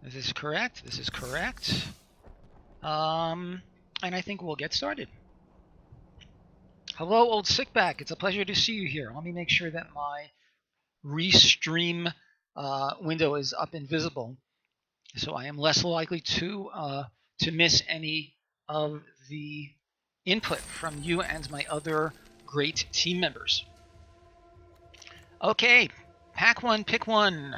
This is correct. This is correct. And I think we'll get started. Hello, old sickback. It's a pleasure to see you here. Let me make sure that my restream window is up and visible, so I am less likely to miss any of the input from you and my other great team members. Okay, pack one, pick one.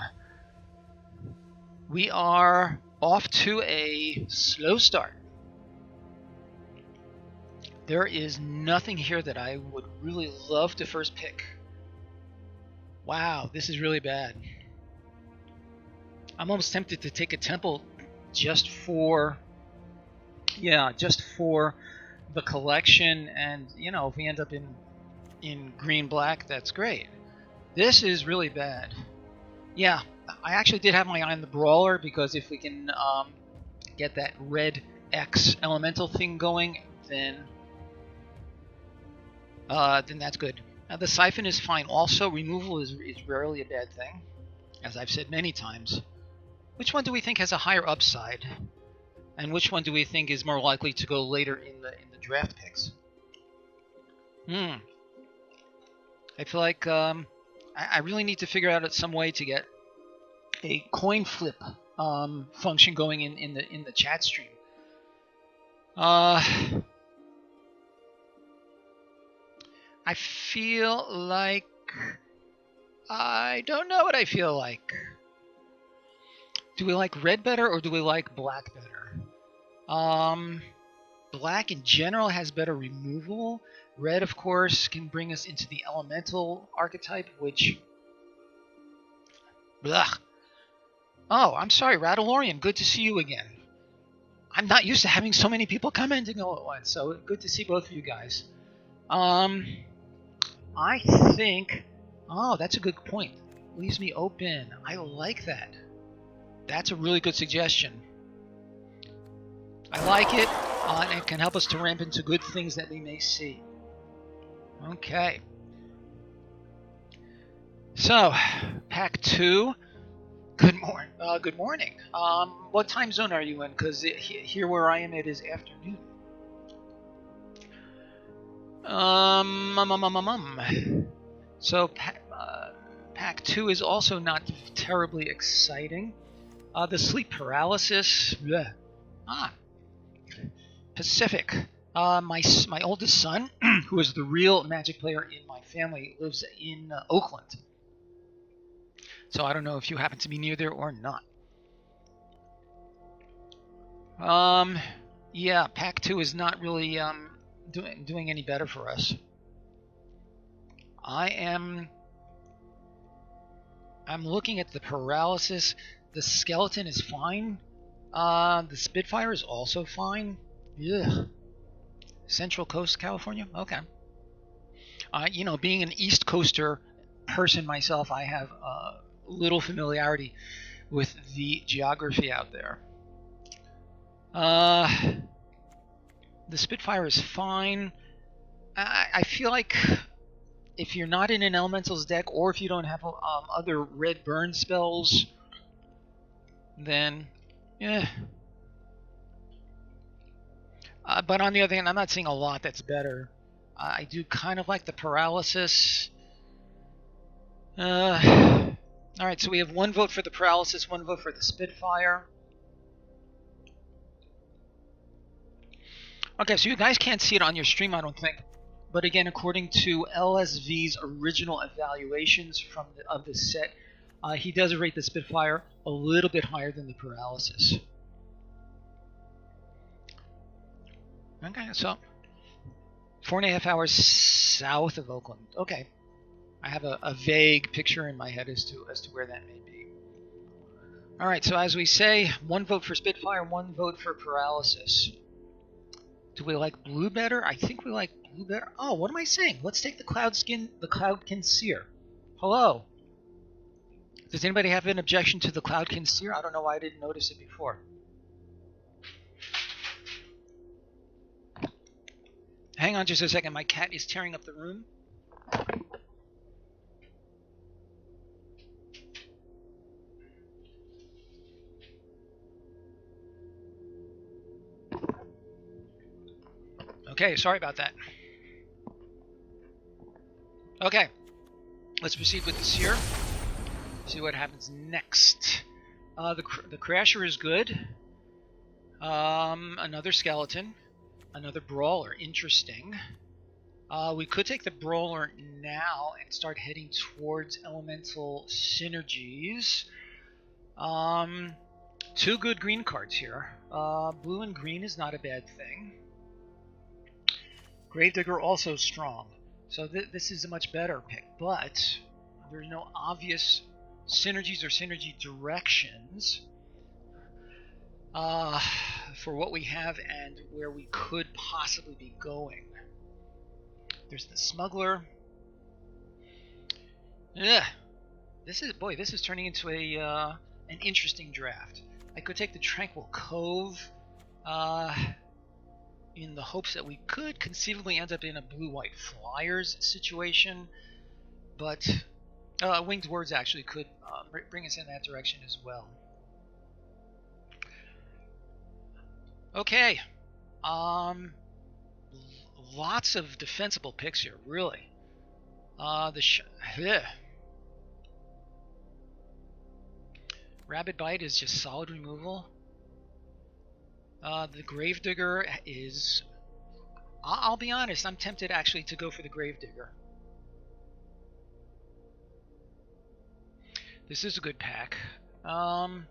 We are off to a slow start. There is nothing here that I would really love to first pick. Wow, this is really bad. I'm almost tempted to take a temple just for the collection, and if we end up in green black, that's great. This is really bad. Yeah, I actually did have my eye on the brawler, because if we can get that red X elemental thing going, then that's good. Now the siphon is fine. Also, removal is rarely a bad thing, as I've said many times. Which one do we think has a higher upside, and which one do we think is more likely to go later in the draft picks? I feel like I really need to figure out some way to get a coin flip function going in the chat stream. I feel like I don't know what I feel like. Do we like red better, or do we like black better? Black in general has better removal. Red, of course, can bring us into the elemental archetype, which... Blech. Oh, I'm sorry, Radalorian. Good to see you again. I'm not used to having so many people commenting all at once, so good to see both of you guys. I think... Oh, that's a good point. Leaves me open. I like that. That's a really good suggestion. I like it, and it can help us to ramp into good things that we may see. Okay. So, pack 2. Good morning. Good morning. What time zone are you in? Because here where I am, it is afternoon. So, pack 2 is also not terribly exciting. The sleep paralysis. Bleh. Pacific. My oldest son, who is the real Magic player in my family, lives in Oakland. So I don't know if you happen to be near there or not. Yeah, pack 2 is not really doing any better for us. I'm looking at the paralysis. The skeleton is fine. The Spitfire is also fine. Ugh. Central Coast, California? Okay. Being an East Coaster person myself, I have little familiarity with the geography out there. The Spitfire is fine. I feel like if you're not in an Elementals deck, or if you don't have other red burn spells, then yeah. But on the other hand, I'm not seeing a lot that's better. I do kind of like the paralysis. Alright, so we have 1 vote for the paralysis, 1 vote for the Spitfire. Okay, so you guys can't see it on your stream, I don't think. But again, according to LSV's original evaluations of this set, he does rate the Spitfire a little bit higher than the paralysis. Okay, so 4.5 hours south of Oakland. Okay, I have a vague picture in my head as to where that may be. All right, so as we say, 1 vote for Spitfire, 1 vote for paralysis. Do we like blue better? I think we like blue better. Oh, what am I saying? Let's take the Cloudkin Seer. Hello. Does anybody have an objection to the Cloudkin Seer? I don't know why I didn't notice it before. Hang on just a second. My cat is tearing up the room. Okay, sorry about that. Okay, let's proceed with the seer. See what happens next. The Crasher is good. Another skeleton. Another brawler. Interesting. We could take the brawler now and start heading towards elemental synergies. Two good green cards here. Blue and green is not a bad thing. Gravedigger also strong. So this is a much better pick, but there's no obvious synergies or synergy directions for what we have and where we could possibly be going. There's the smuggler. Ugh. This is turning into an interesting draft. I could take the Tranquil Cove in the hopes that we could conceivably end up in a blue-white flyers situation, but Winged Words actually could bring us in that direction as well. Okay, lots of defensible picks here, really. Rabid Bite is just solid removal. The Gravedigger is... I'll be honest, I'm tempted actually to go for the Gravedigger. This is a good pack. Hello,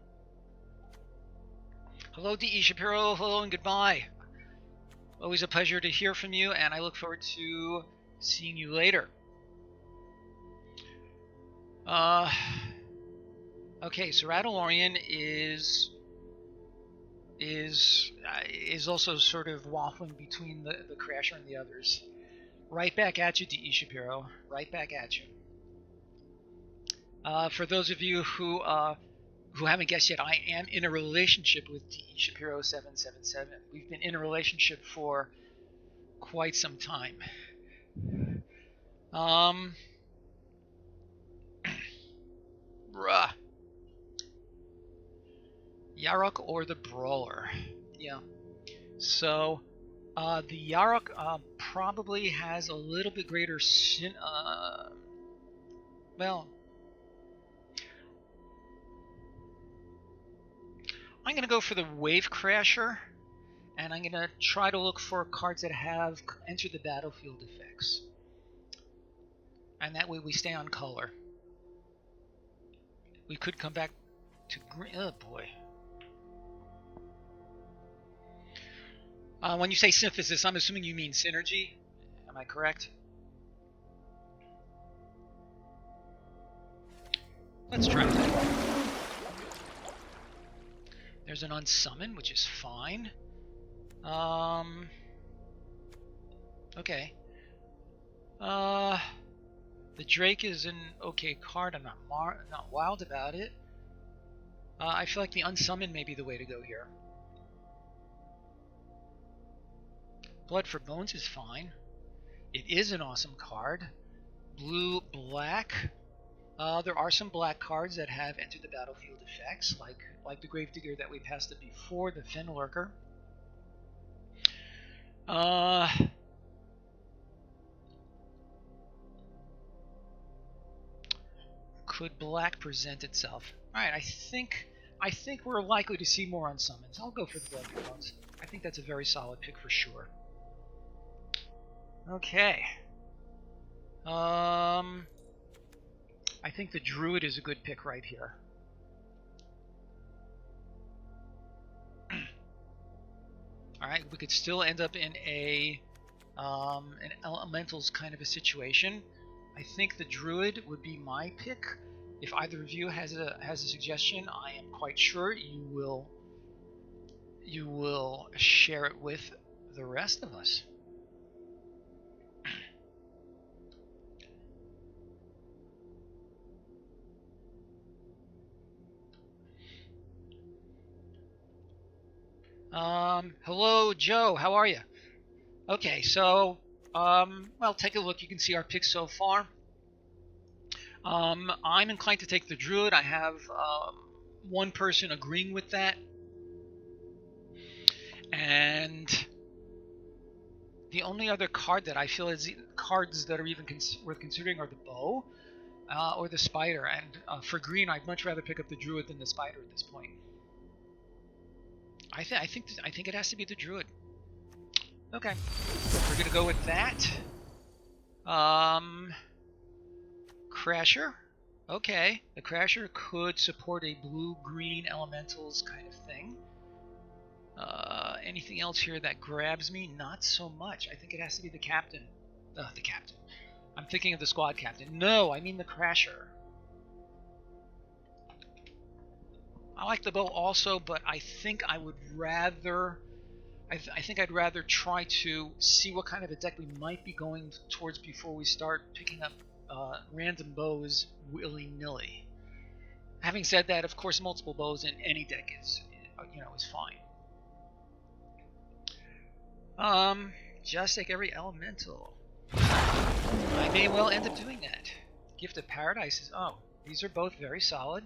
D.E. Shapiro. Hello and goodbye. Always a pleasure to hear from you, and I look forward to seeing you later. Okay, so Rattlorian is also sort of waffling between the Crasher and the others. Right back at you, D.E. Shapiro. Right back at you. For those of you who haven't guessed yet, I am in a relationship with D.E. Shapiro 777. We've been in a relationship for quite some time. Bruh. Yarok or the Brawler? Yeah. So, the Yarok probably has a little bit greater well, I'm going to go for the Wave Crasher, and I'm going to try to look for cards that have Enter the Battlefield effects. And that way we stay on color. We could come back to green. Oh boy. When you say synthesis, I'm assuming you mean synergy. Am I correct? Let's try that. There's an unsummon, which is fine. Okay. The Drake is an okay card. I'm not wild about it. I feel like the unsummon may be the way to go here. Blood for Bones is fine. It is an awesome card. Blue, black. There are some black cards that have Enter the Battlefield effects, like the Gravedigger that we passed it before, the Fen Lurker. Could black present itself? Alright, I think we're likely to see more unsummons. I'll go for the Blood for Bones. I think that's a very solid pick for sure. Okay. I think the Druid is a good pick right here. Alright, we could still end up in an elementals kind of a situation. I think the Druid would be my pick. If either of you has a suggestion, I am quite sure you will share it with the rest of us. Hello, Joe. How are you? Okay, so, well, take a look. You can see our picks so far. I'm inclined to take the Druid. I have one person agreeing with that. And The only other card that I feel is cards that are even worth considering are the bow or the spider. And for green, I'd much rather pick up the druid than the spider at this point. I think it has to be the druid. Okay, we're gonna go with that. Crasher. Okay, the Crasher could support a blue-green elementals kind of thing. Anything else here that grabs me? Not so much. I think it has to be the captain. The captain. I'm thinking of the squad captain. No, I mean the Crasher. I like the bow also, but I think I would rather... I think I'd rather try to see what kind of a deck we might be going towards before we start picking up random bows willy-nilly. Having said that, of course, multiple bows in any deck is fine. Just like every elemental. I may well end up doing that. Gift of Paradise is... Oh, these are both very solid.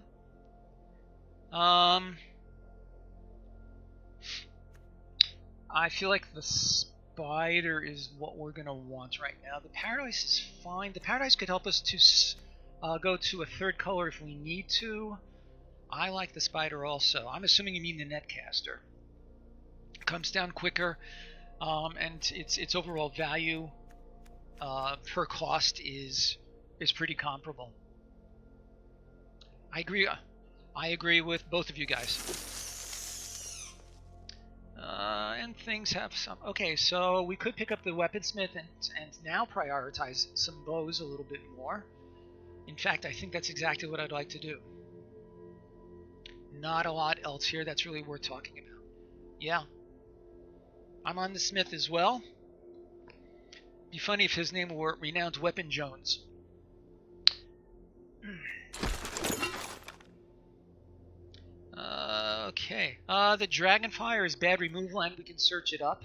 I feel like the spider is what we're going to want right now. The Paradise is fine. The Paradise could help us to go to a third color if we need to. I like the spider also. I'm assuming you mean the Netcaster. It comes down quicker, and its overall value per cost is pretty comparable. I agree with both of you guys. And things have some... Okay, so we could pick up the weaponsmith and now prioritize some bows a little bit more. In fact, I think that's exactly what I'd like to do. Not a lot else here that's really worth talking about. Yeah. I'm on the smith as well. Be funny if his name were Renowned Weapon Jones. Okay. The Dragonfire is bad removal, and we can search it up.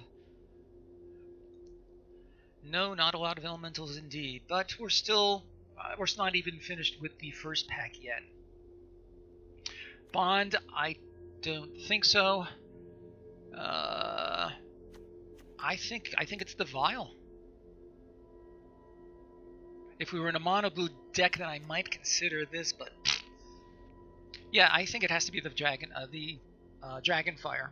No, not a lot of elementals indeed, but we're still not even finished with the first pack yet. Bond, I don't think so. I think it's the Vial. If we were in a mono blue deck, then I might consider this, but yeah, I think it has to be the Dragonfire.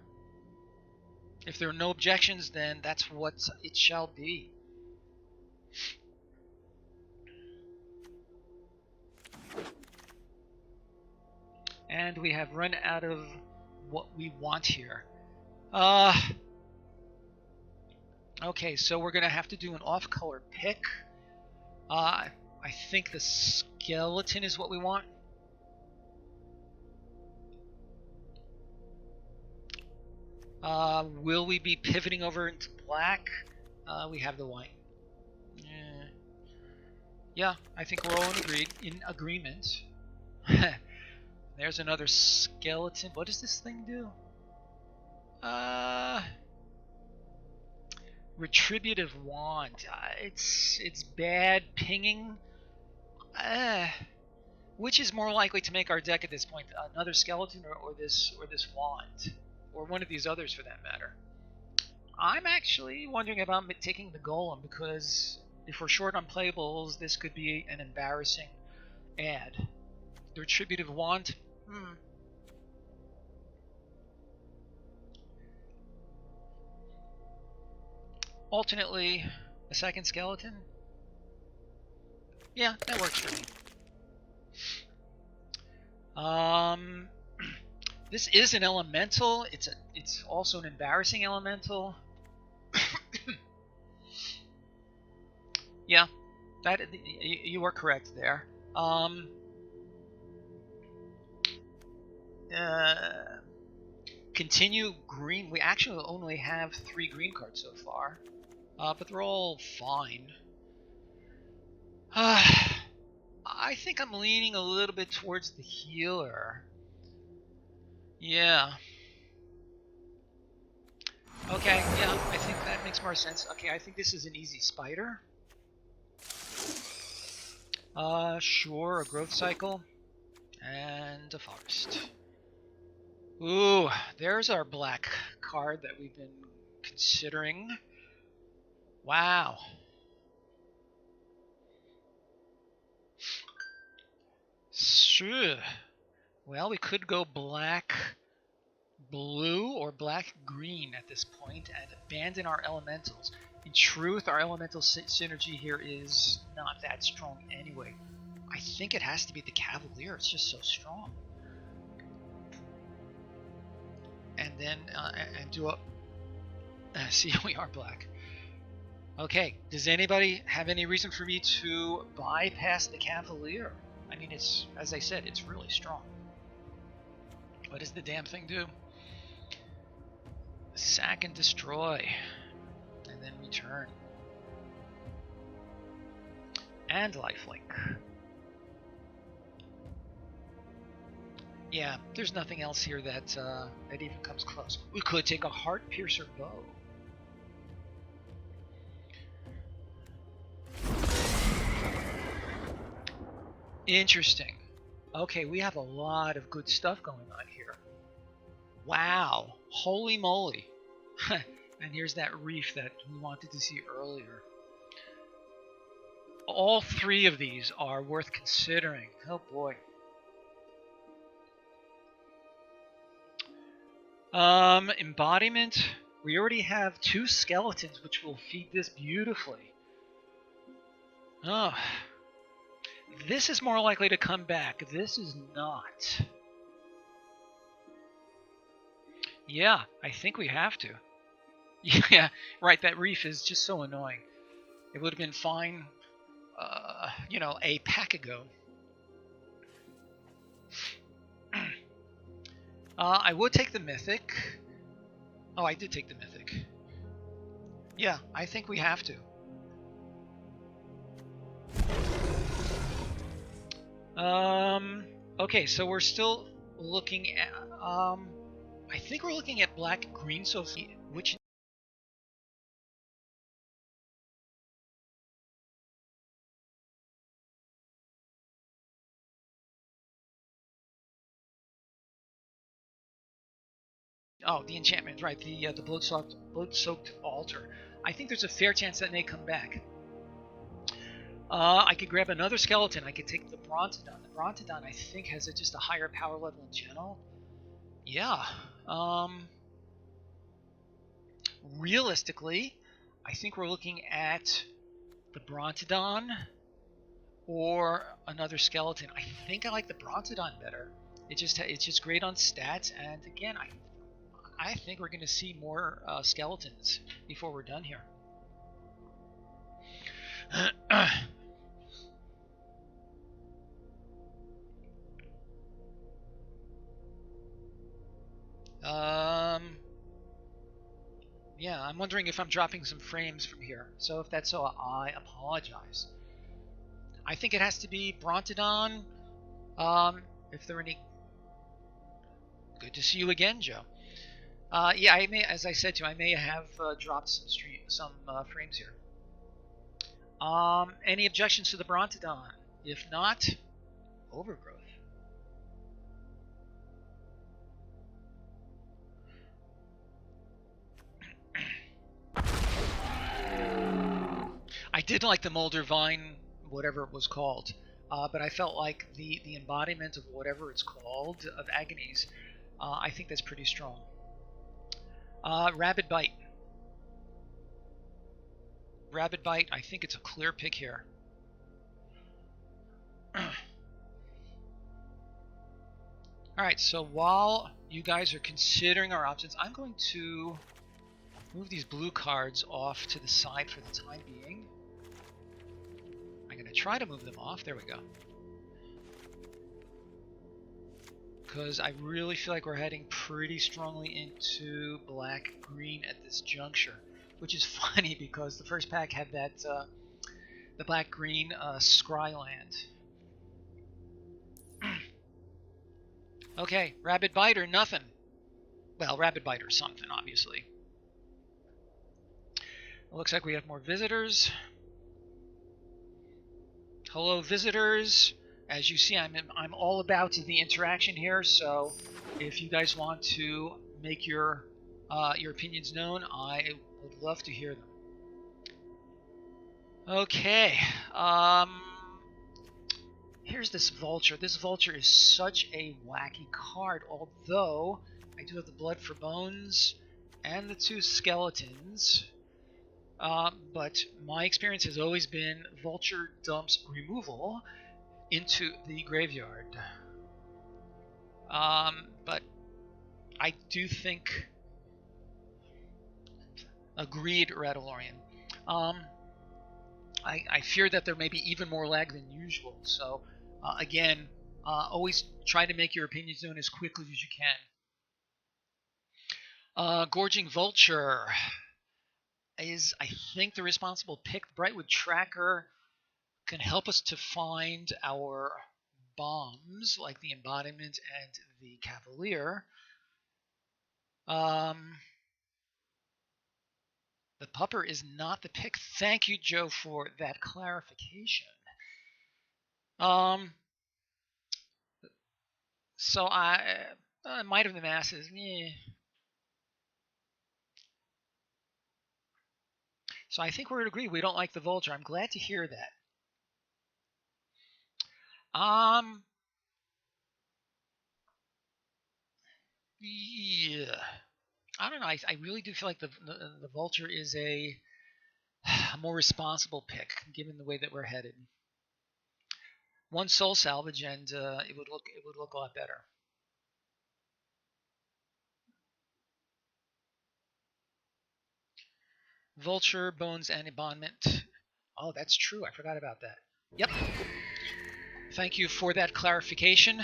If there are no objections, then that's what it shall be. And we have run out of what we want here. Okay, so we're gonna have to do an off-color pick. I think the skeleton is what we want. Will we be pivoting over into black? We have the white. Yeah, I think we're all in agreement. There's another skeleton. What does this thing do? Retributive Wand. It's bad pinging. Which is more likely to make our deck at this point? Another skeleton or this wand? Or one of these others for that matter. I'm actually wondering about taking the Golem, because if we're short on playables, this could be an embarrassing ad. The Retributive Wand? Alternately, a second skeleton? Yeah, that works for me. This is an elemental. It's also an embarrassing elemental. Yeah, you are correct there. Continue green. We actually only have 3 green cards so far, but they're all fine. I think I'm leaning a little bit towards the healer. Yeah. Okay, yeah, I think that makes more sense. Okay, I think this is an easy spider. Sure, a growth cycle. And a forest. Ooh, there's our black card that we've been considering. Wow. Sure. Well, we could go black blue or black green at this point and abandon our elementals. In truth, our elemental synergy here is not that strong anyway. I think it has to be the Cavalier. It's just so strong. And then and do a see, we are black. Okay, does anybody have any reason for me to bypass the Cavalier? I mean, it's, as I said, it's really strong. What does the damn thing do? Sack and destroy. And then return. And lifelink. Yeah, there's nothing else here that that even comes close. We could take a Heart Piercer bow. Interesting. Okay, we have a lot of good stuff going on here. Wow, holy moly. And here's that reef that we wanted to see earlier. All three of these are worth considering. Oh boy. Embodiment. We already have 2 skeletons which will feed this beautifully. Oh. This is more likely to come back. This is not. Yeah, I think we have to. Yeah, right, that reef is just so annoying. It would have been fine, you know, a pack ago. I would take the Mythic. Oh, I did take the Mythic. Yeah, I think we have to. Okay, so we're still looking at, I think we're looking at black-green, so which... Oh, the enchantment, right, the blood-soaked altar. I think there's a fair chance that may come back. I could grab another skeleton. I could take the Brontodon. The Brontodon, I think, has just a higher power level in general. Yeah. Realistically, I think we're looking at the Brontodon or another skeleton. I think I like the Brontodon better. It's just great on stats, and again, I think we're going to see more skeletons before we're done here. Yeah, I'm wondering if I'm dropping some frames from here. So if that's so, I apologize. I think it has to be Brontodon. If there are any... Good to see you again, Joe. Yeah, I may, as I said to you, I may have dropped some frames here. Any objections to the Brontodon? If not, Overgrowth. I did like the Molder Vine, whatever it was called, but I felt like the embodiment of whatever it's called, of Agonies, I think that's pretty strong. Rabid Bite. Rabid Bite, I think it's a clear pick here. Alright, so while you guys are considering our options, I'm going to move these blue cards off to the side for the time being. I'm going to try to move them off. There we go. Because I really feel like we're heading pretty strongly into black-green at this juncture. Which is funny because the first pack had that, the black-green Scryland. Okay, Rabid Bite or nothing. Well, Rabid Bite or something, obviously. It looks like we have more visitors. Hello, visitors. As you see, I'm all about the interaction here, so if you guys want to make your opinions known, I would love to hear them. Okay. Here's this vulture. This vulture is such a wacky card, although I do have the blood for bones and the 2 skeletons. But my experience has always been vulture dumps removal into the graveyard. But I do think... Agreed, Radalorian. I fear that there may be even more lag than usual, so again, always try to make your opinions known as quickly as you can. Gorging Vulture is, I think, the responsible pick. Brightwood Tracker can help us to find our bombs, like the Embodiment and the Cavalier. The Pupper is not the pick. Thank you, Joe, for that clarification. So Might of the Masses, So I think we're to agree we don't like the Vulture. I'm glad to hear that. Yeah. I don't know. I really do feel like the Vulture is a more responsible pick, given the way that we're headed. 1 soul salvage, and it would look a lot better. Vulture, bones, and embodiment. Oh, that's true. I forgot about that. Yep. Thank you for that clarification.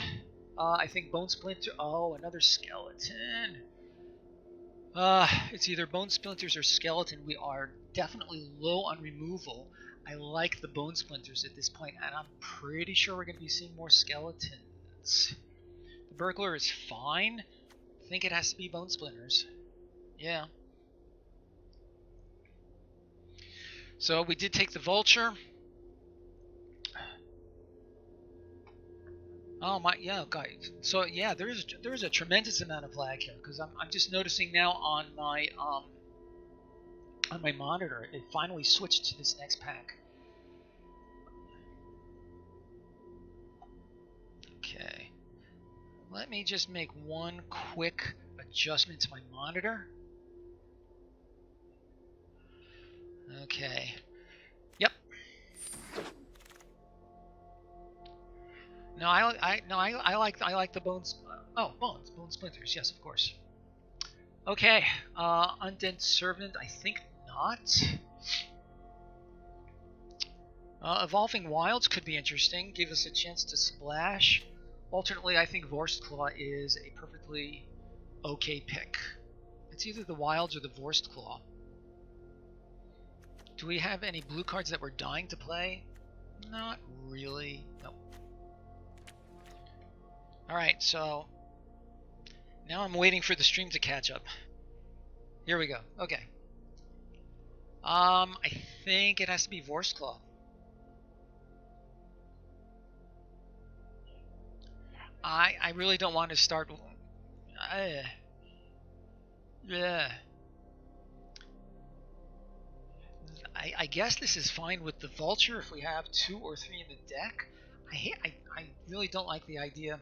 I think Bone Splinter. Oh, another skeleton. It's either Bone Splinters or Skeleton. We are definitely low on removal. I like the Bone Splinters at this point, and I'm pretty sure we're going to be seeing more Skeletons. The Burglar is fine. I think it has to be Bone Splinters. Yeah. So we did take the Vulture. Oh my, yeah, guys. So yeah, there is a tremendous amount of lag here because I'm just noticing now on my monitor it finally switched to this next pack. Okay, let me just make one quick adjustment to my monitor. Okay. Yep. No, I like the bones. Bone splinters. Yes, of course. Okay. Undead Servant. I think not. Evolving Wilds could be interesting. Give us a chance to splash. Alternately, I think Vorst Claw is a perfectly okay pick. It's either the Wilds or the Vorst Claw. Do we have any blue cards that we're dying to play? Not really. Nope. Alright, so now I'm waiting for the stream to catch up. Here we go. Okay. I think it has to be Vorst Claw. I really don't want to start. Yeah. I guess this is fine with the Vulture if we have 2 or 3 in the deck. I really don't like the idea.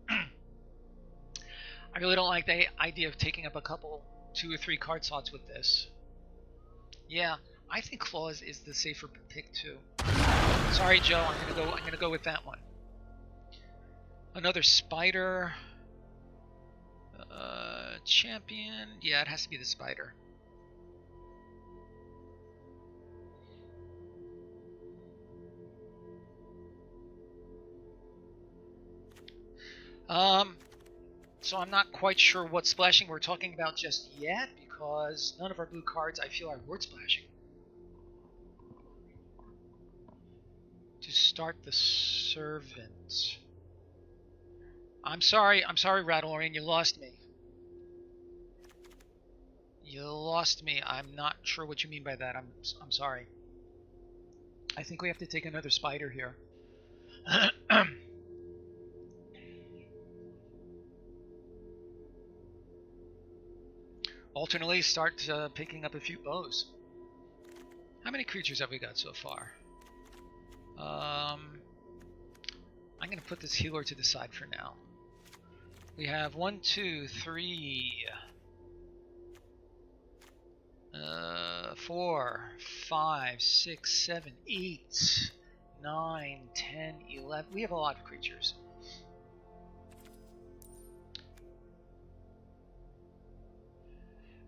I really don't like the idea of taking up a couple 2 or 3 card slots with this. Yeah, I think Claws is the safer pick too. Sorry, Joe. I'm gonna go with that one. Another Spider. Champion. Yeah, it has to be the Spider. So I'm not quite sure what splashing we're talking about just yet, because none of our blue cards I feel are word splashing. To start the Servant. I'm sorry, Radalorian, you lost me. You lost me. I'm not sure what you mean by that. I'm sorry. I think we have to take another Spider here. Alternately, start picking up a few bows. How many creatures have we got so far? I'm going to put this healer to the side for now. We have 1, 2, 3, 4, 5, 6, 7, 8, 9, 10, 11. We have a lot of creatures.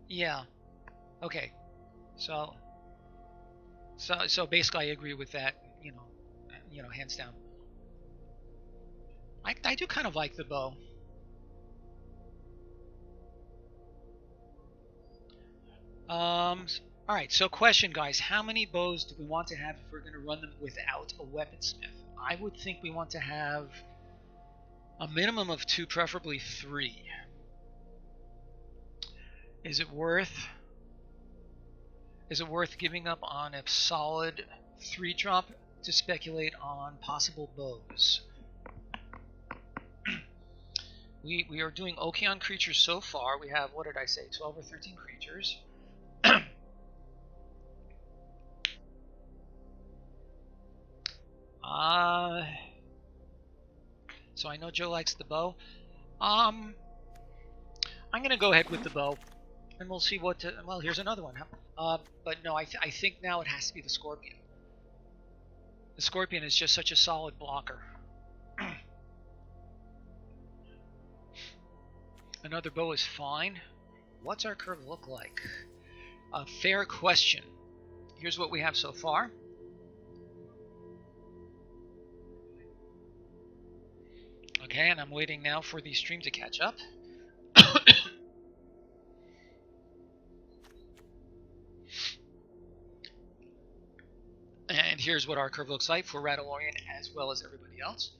Yeah. Okay. So basically, I agree with that. You know, hands down. I do kind of like the bow. All right. So, question, guys: how many bows do we want to have if we're going to run them without a weaponsmith? I would think we want to have a minimum of 2, preferably 3. Is it worth giving up on a solid 3-drop to speculate on possible bows? We are doing okay on creatures so far. We have, what did I say, 12 or 13 creatures. So I know Joe likes the bow. I'm gonna go ahead with the bow, and we'll see what. Well, here's another one. But no, I think now it has to be the scorpion. The scorpion is just such a solid blocker. Another bow is fine. What's our curve look like? A fair question. Here's what we have so far. Okay, and I'm waiting now for the stream to catch up. And here's what our curve looks like for Rattlorian as well as everybody else.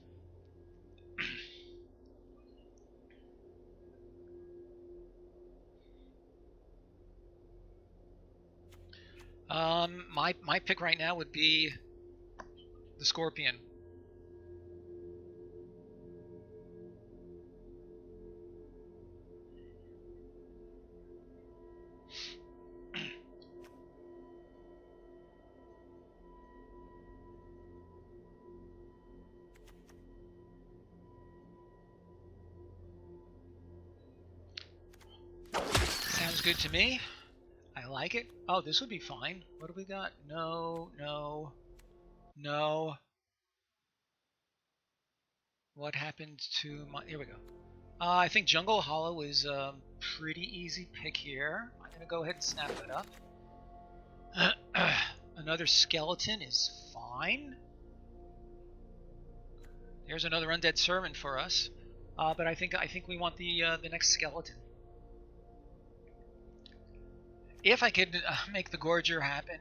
My pick right now would be the scorpion. Sounds good to me. I like it. Oh, this would be fine. What do we got? No, no, no. What happened to my... Here we go. I think Jungle Hollow is a pretty easy pick here. I'm going to go ahead and snap that up. Another skeleton is fine. There's another undead servant for us. But I think we want the next skeleton. If I could make the Gorger happen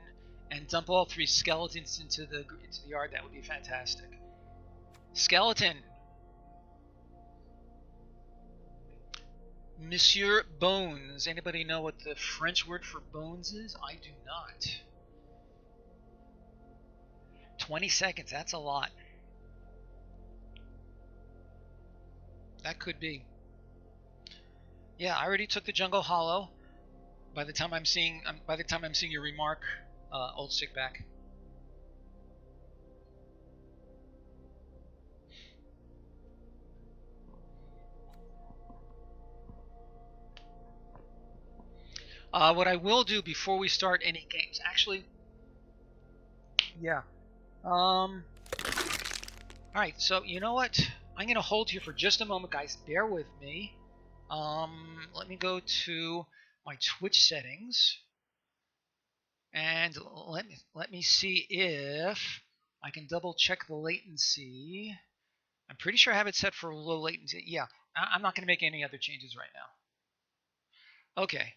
and dump all 3 skeletons into the yard, that would be fantastic. Skeleton. Monsieur Bones. Anybody know what the French word for bones is? I do not. 20 seconds, that's a lot. That could be. Yeah, I already took the Jungle Hollow. By the time I'm seeing your remark, old stick back. What I will do before we start any games, actually, yeah. All right, so you know what? I'm gonna hold here for just a moment, guys. Bear with me. Let me go to my Twitch settings, and let me see if I can double check the latency. I'm pretty sure I have it set for low latency. Yeah, I'm not gonna make any other changes right now. Okay.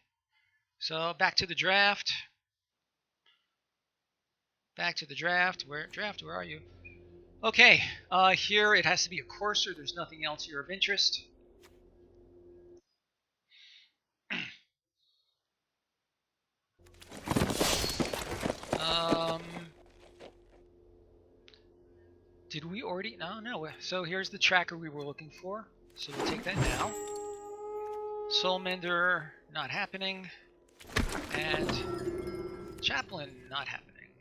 So back to the draft. Back to the draft. Where are you? Okay, here it has to be a courser. There's nothing else here of interest. Did we already? No. So here's the tracker we were looking for. So we'll take that now. Soulmender, not happening. And Chaplain, not happening.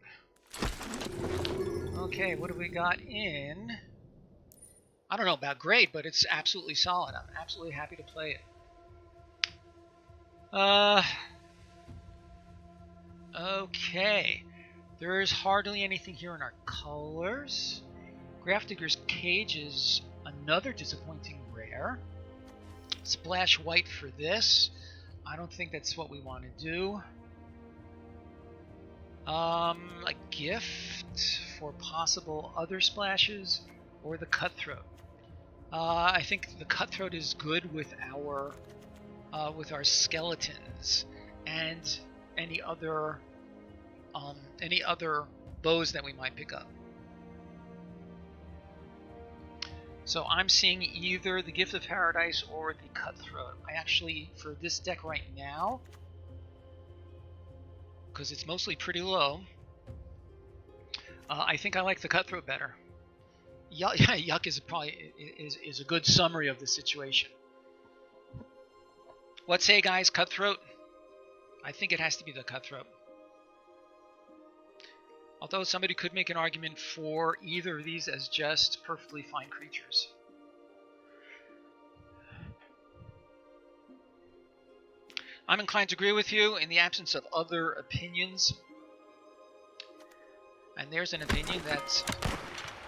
Okay, what do we got in? I don't know about great, but it's absolutely solid. I'm absolutely happy to play it. Okay. There's hardly anything here in our colors. Grafdigger's Cage is another disappointing rare. Splash white for this. I don't think that's what we want to do. A gift for possible other splashes, or the Cutthroat. I think the Cutthroat is good with our skeletons and any other bows that we might pick up. So I'm seeing either the Gift of Paradise or the Cutthroat. I actually, for this deck right now, because it's mostly pretty low, I think I like the Cutthroat better. Yuck is probably is a good summary of the situation. What say, guys? Cutthroat? I think it has to be the Cutthroat. Although somebody could make an argument for either of these as just perfectly fine creatures. I'm inclined to agree with you in the absence of other opinions. And there's an opinion that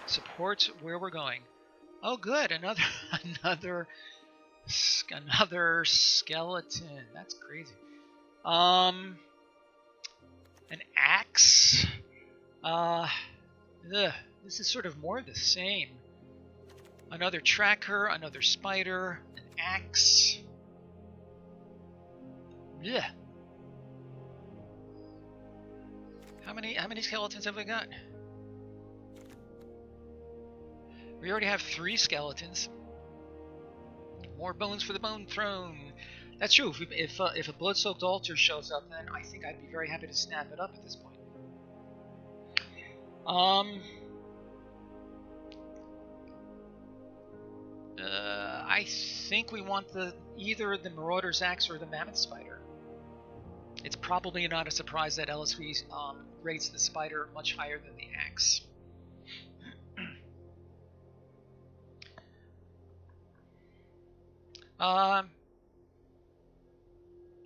supports where we're going. Oh, good, another skeleton. That's crazy. An axe. This is sort of more of the same. Another tracker, another spider, an axe. Ugh. How many skeletons have we got? We already have 3 skeletons. More bones for the bone throne. That's true. If a blood-soaked altar shows up, then I think I'd be very happy to snap it up at this point. I think we want either the Marauder's Axe or the Mammoth Spider. It's probably not a surprise that LSV rates the spider much higher than the axe.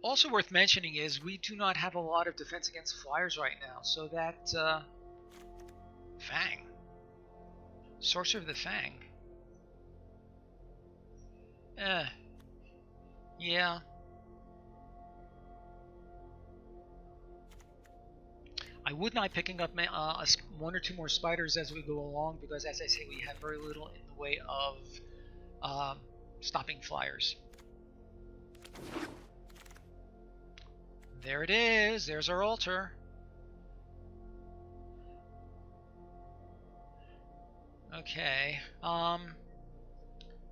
Also worth mentioning is we do not have a lot of defense against flyers right now, so that Fang, Sorcerer of the Fang. Yeah. I would not picking up 1 or 2 more spiders as we go along, because as I say, we have very little in the way of stopping flyers. There it is. There's our altar. Okay.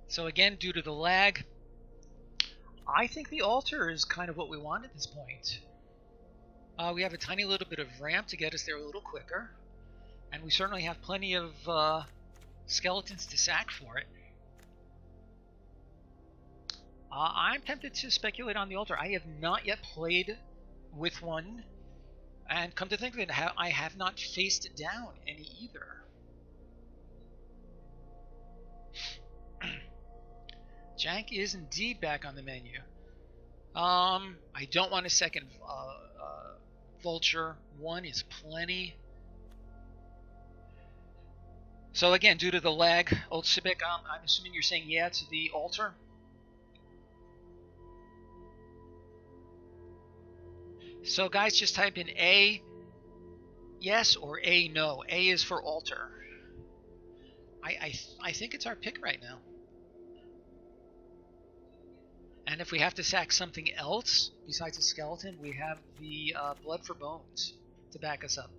So again, due to the lag, I think the altar is kind of what we want at this point. We have a tiny little bit of ramp to get us there a little quicker, and we certainly have plenty of skeletons to sack for it. I'm tempted to speculate on the altar. I have not yet played with one, and come to think of it, I have not faced down any either. Jank is indeed back on the menu. I don't want a second vulture. 1 is plenty. So again, due to the lag, Old Sibik, I'm assuming you're saying yeah to the altar? So guys, just type in A yes or A no. A is for altar. I think it's our pick right now. And if we have to sack something else besides a skeleton, we have the Blood for Bones to back us up.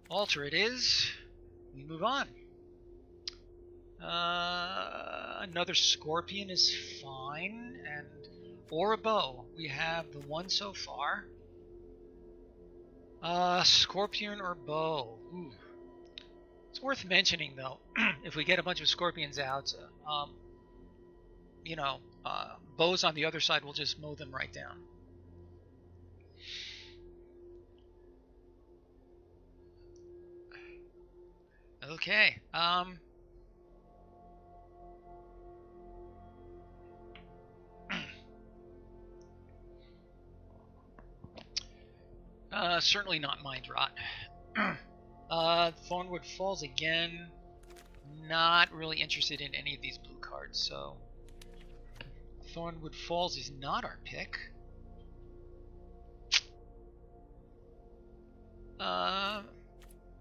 Altar it is. We move on. Another Scorpion is fine, or a bow. We have the 1 so far. Scorpion or bow. Ooh. It's worth mentioning though, if we get a bunch of scorpions out, bows on the other side will just mow them right down. Okay. Certainly not Mind Rot. Thornwood Falls again. Not really interested in any of these blue cards, so Thornwood Falls is not our pick.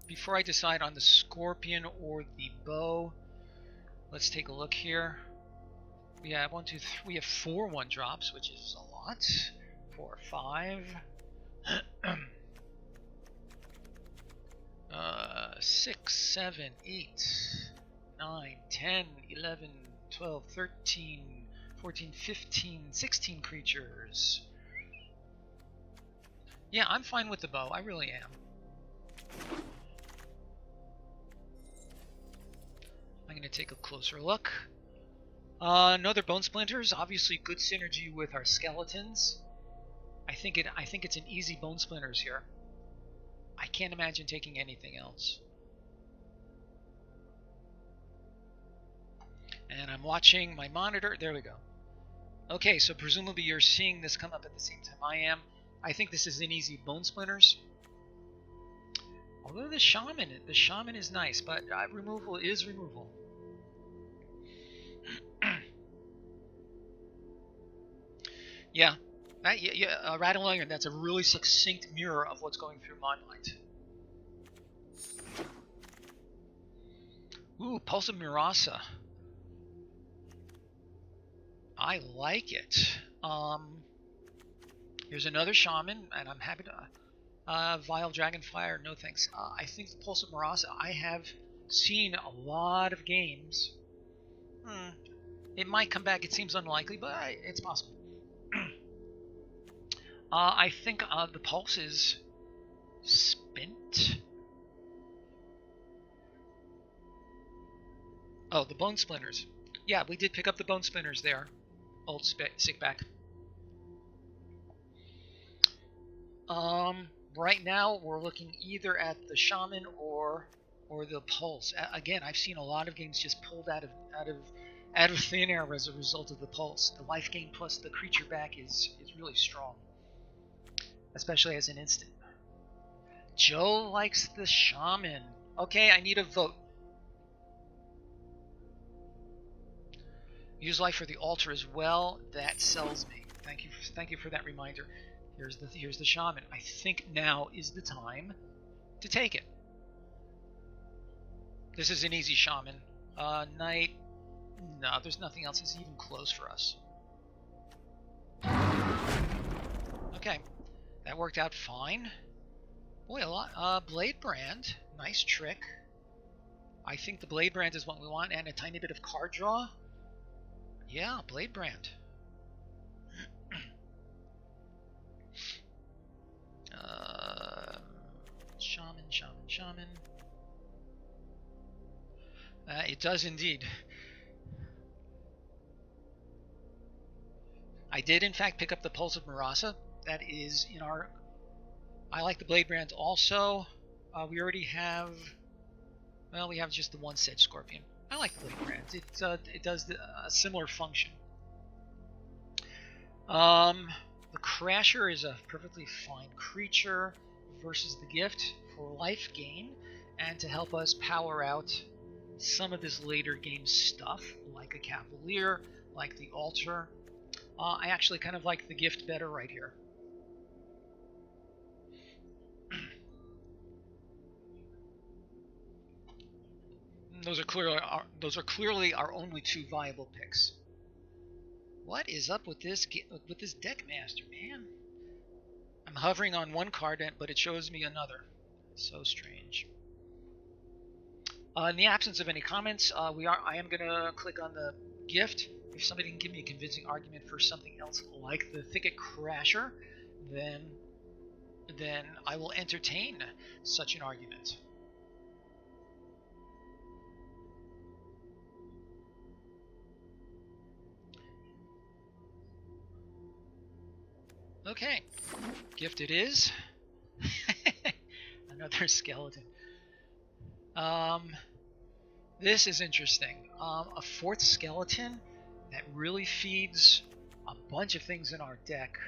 Before I decide on the Scorpion or the Bow, let's take a look here. We have 1, 2, 3. We have 4 1-drops, which is a lot. 4, 5. 6, 7, 8, 9, 10, 11, 12, 13, 14, 15, 16 creatures. Yeah, I'm fine with the bow. I really am. I'm going to take a closer look. Another Bone Splinters. Obviously, good synergy with our skeletons. I think it's an easy Bone Splinters here. I can't imagine taking anything else. And I'm watching my monitor. There we go. Okay, so presumably you're seeing this come up at the same time I am. I think this is an easy Bone Splinters. Although the Shaman is nice, but removal is removal. Yeah. Rattle Iron, that's a really succinct mirror of what's going through my mind. Ooh, Pulse of Murasa. I like it. Here's another Shaman, and I'm happy to... Vile Dragonfire, no thanks. I think the Pulse of Murasa, I have seen a lot of games. It might come back, it seems unlikely, but it's possible. I think the Pulse is spent. Oh, the Bone Splinters. Yeah, we did pick up the Bone Splinters there. Old Sickback. Right now we're looking either at the Shaman or the Pulse. Again, I've seen a lot of games just pulled out of thin air as a result of the Pulse. The life gain plus the creature back is really strong, especially as an instant. Joe likes the Shaman. Okay, I need a vote. Use life for the altar as well. That sells me. Thank you for that reminder. Here's the Shaman. I think now is the time to take it. This is an easy Shaman. Knight. No, there's nothing else that's even close for us. Okay, that worked out fine. Boy, a lot. Blade Brand. Nice trick. I think the Blade Brand is what we want, and a tiny bit of card draw. Yeah, Blade Brand. Shaman. It does indeed. I did in fact pick up the Pulse of Murasa. That is in our... I like the Blade Brand also. We already have... Well, we have just the one Sedge Scorpion. I like the Blade Brand. It does a similar function. The Crasher is a perfectly fine creature versus the Gift for life gain and to help us power out some of this later game stuff, like a Cavalier, like the Altar. I actually kind of like the Gift better right here. Those are clearly our only 2 viable picks. What is up with this deck master, man? I'm hovering on one card, but it shows me another. So strange. In the absence of any comments, I am gonna click on the Gift. If somebody can give me a convincing argument for something else like the Thicket Crasher, then I will entertain such an argument. Okay, gift it is. Another skeleton. This is interesting. A fourth skeleton that really feeds a bunch of things in our deck.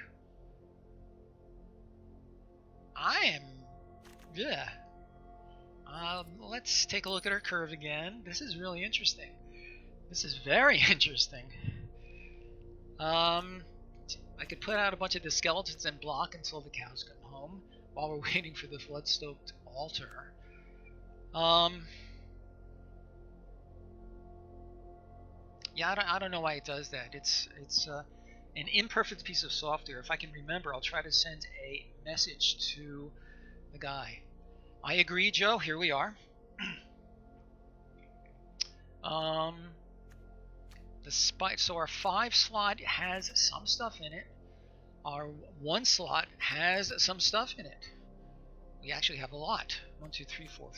Yeah. Let's take a look at our curve again. This is really interesting. This is very interesting. I could put out a bunch of the skeletons and block until the cows come home while we're waiting for the flood-stoked altar. Yeah, I don't know why it does that. It's an imperfect piece of software. If I can remember, I'll try to send a message to the guy. I agree, Joe. Here we are. So our 5 slot has some stuff in it. Our 1 slot has some stuff in it. We actually have a lot. 1, 2, 3, 4,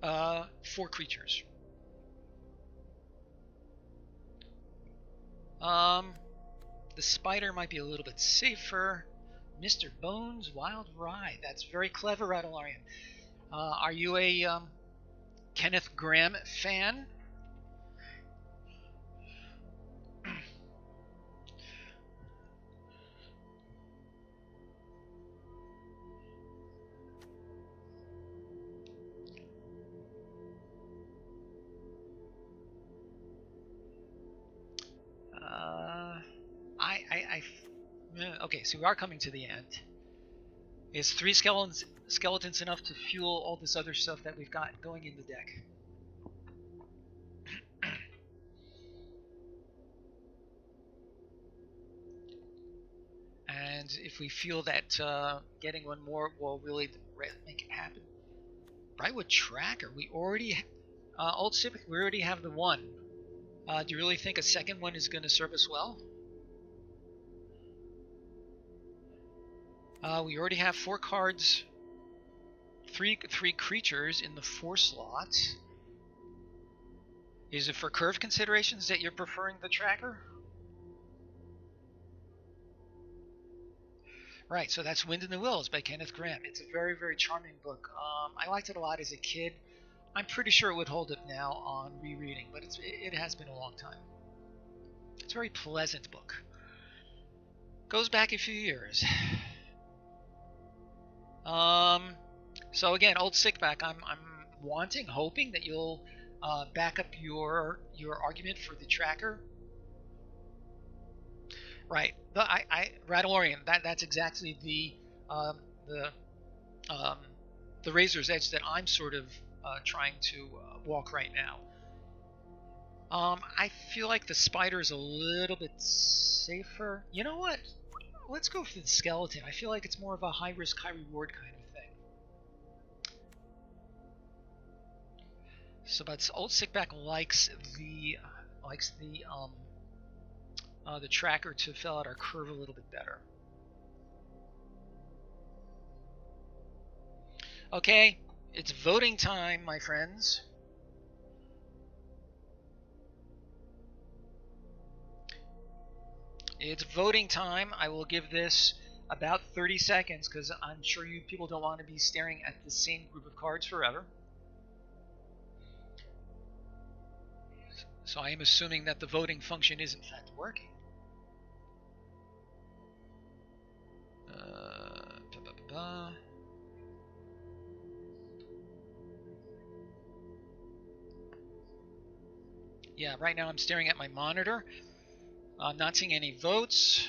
5. 4 creatures. The spider might be a little bit safer. Mr. Bones Wild Ride. That's very clever, Radalarian. Are you a Kenneth Graham fan? Okay, so we are coming to the end. Is 3 skeletons enough to fuel all this other stuff that we've got going in the deck? And if we feel that getting 1 more will really make it happen. Brightwood Tracker, we already Old Civic, we already have the 1. Do you really think a second one is going to serve us well? We already have 4 cards, 3 creatures in the 4 slot. Is it for curve considerations that you're preferring the tracker? Right, so that's Wind in the Willows by Kenneth Graham. It's a very, very charming book. I liked it a lot as a kid. I'm pretty sure it would hold up now on rereading, but it has been a long time. It's a very pleasant book. Goes back a few years. So again, Old Sickback, I'm hoping that you'll back up your argument for the tracker. Right, Radalorian, that's exactly the razor's edge that I'm sort of trying to walk right now. I feel like the spider's a little bit safer. You know what? Let's go for the skeleton. I feel like it's more of a high risk, high reward kind of thing. So, but Old Sickback likes the tracker to fill out our curve a little bit better. Okay, it's voting time, my friends. It's voting time. I will give this about 30 seconds because I'm sure you people don't want to be staring at the same group of cards forever. So I am assuming that the voting function is in fact working. Yeah, right now I'm staring at my monitor. I'm not seeing any votes.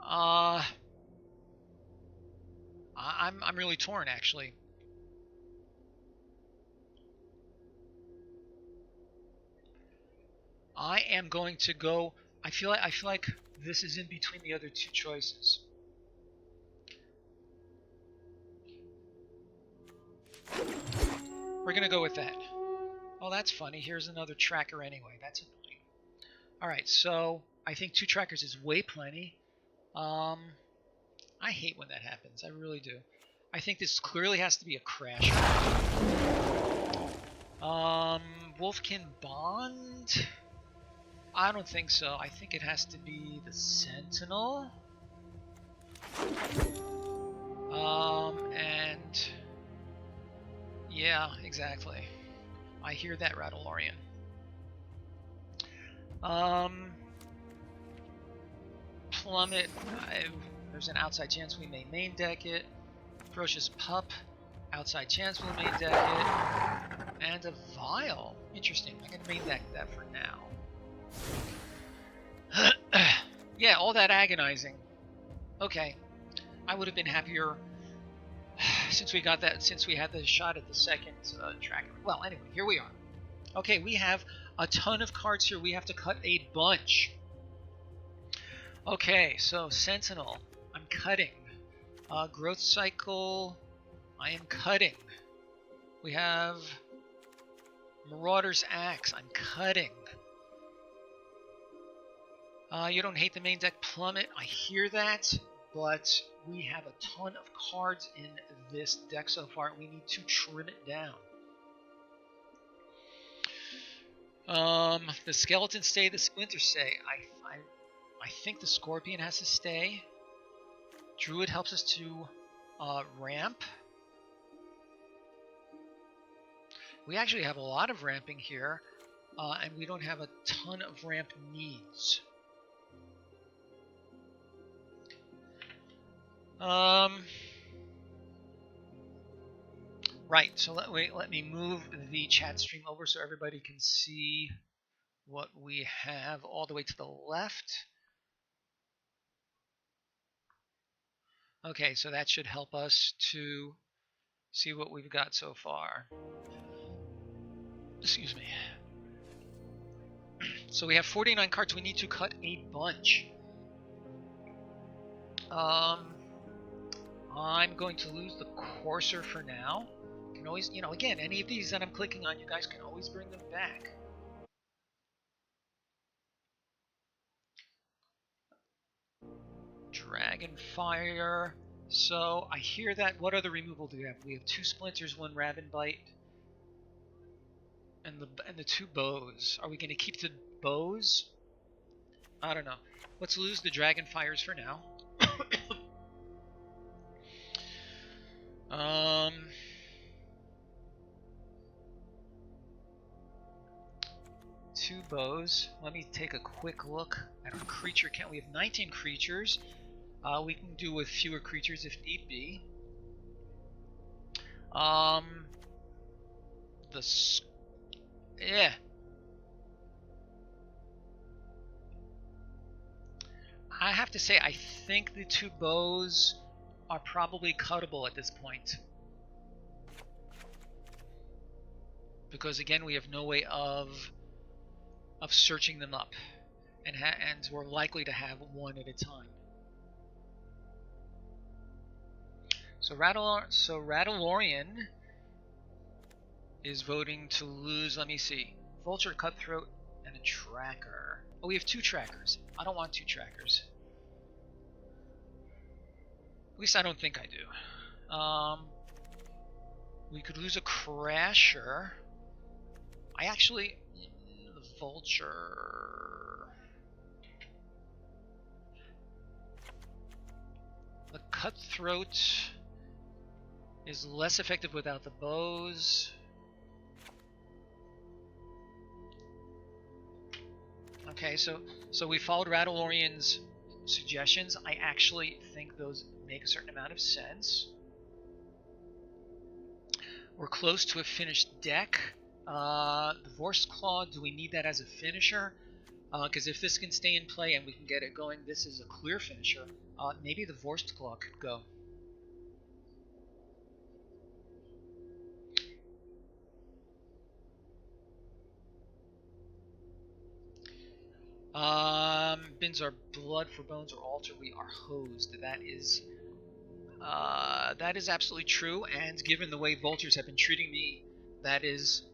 I'm really torn, actually. I am going to go. I feel like this is in between the other 2 choices. We're gonna go with that. Oh, that's funny. Here's another tracker anyway. That's annoying. All right, so I think 2 trackers is way plenty. I hate when that happens. I really do. I think this clearly has to be a crasher. Wolfkin Bond? I don't think so. I think it has to be the Sentinel. And yeah, exactly. I hear that, Rattlorian. Plummet. There's an outside chance we may main deck it. Ferocious Pup. Outside chance we'll main deck it. And a Vial. Interesting. I'm going to main deck that for now. Yeah, all that agonizing. Okay. I would have been happier since we got that, since we had the shot at the second tracker. Well, anyway, here we are. Okay, we have a ton of cards here. We have to cut a bunch. Okay, so Sentinel, I'm cutting. Growth Cycle, I am cutting. We have Marauder's Axe, I'm cutting. You don't hate the main deck Plummet, I hear that, but we have a ton of cards in this deck so far, and we need to trim it down. The Skeletons stay, the Splinters stay. I think the Scorpion has to stay. Druid helps us to ramp. We actually have a lot of ramping here, and we don't have a ton of ramp needs. Right, so let me move the chat stream over so everybody can see what we have all the way to the left. Okay, so that should help us to see what we've got so far. Excuse me. So we have 49 cards. We need to cut a bunch. I'm going to lose the Courser for now. You can always, again, any of these that I'm clicking on, you guys can always bring them back. Dragonfire. So I hear that. What other removal do we have? We have 2 Splinters, 1 Raven Bite, and the 2 Bows. Are we going to keep the Bows? I don't know. Let's lose the Dragonfires for now. 2 Bows. Let me take a quick look at our creature count. We have 19 creatures. We can do with fewer creatures if need be. Yeah. I have to say, I think the 2 Bows are probably cuttable at this point. Because again, we have no way of searching them up. And we're likely to have one at a time. So Rattlorian is voting to lose, let me see, Vulture, Cutthroat, and a Tracker. Oh, we have 2 trackers. I don't want 2 trackers. At least I don't think I do. We could lose a Crasher. The Vulture. The Cutthroat is less effective without the Bows. Okay, so we followed Rattlorian's suggestions. I actually think those make a certain amount of sense. We're close to a finished deck. The Vorst Claw, do we need that as a finisher? Because if this can stay in play and we can get it going, this is a clear finisher. Maybe the Vorst Claw could go. Bins our blood for bones or altar, we are hosed. That is absolutely true, and given the way vultures have been treating me,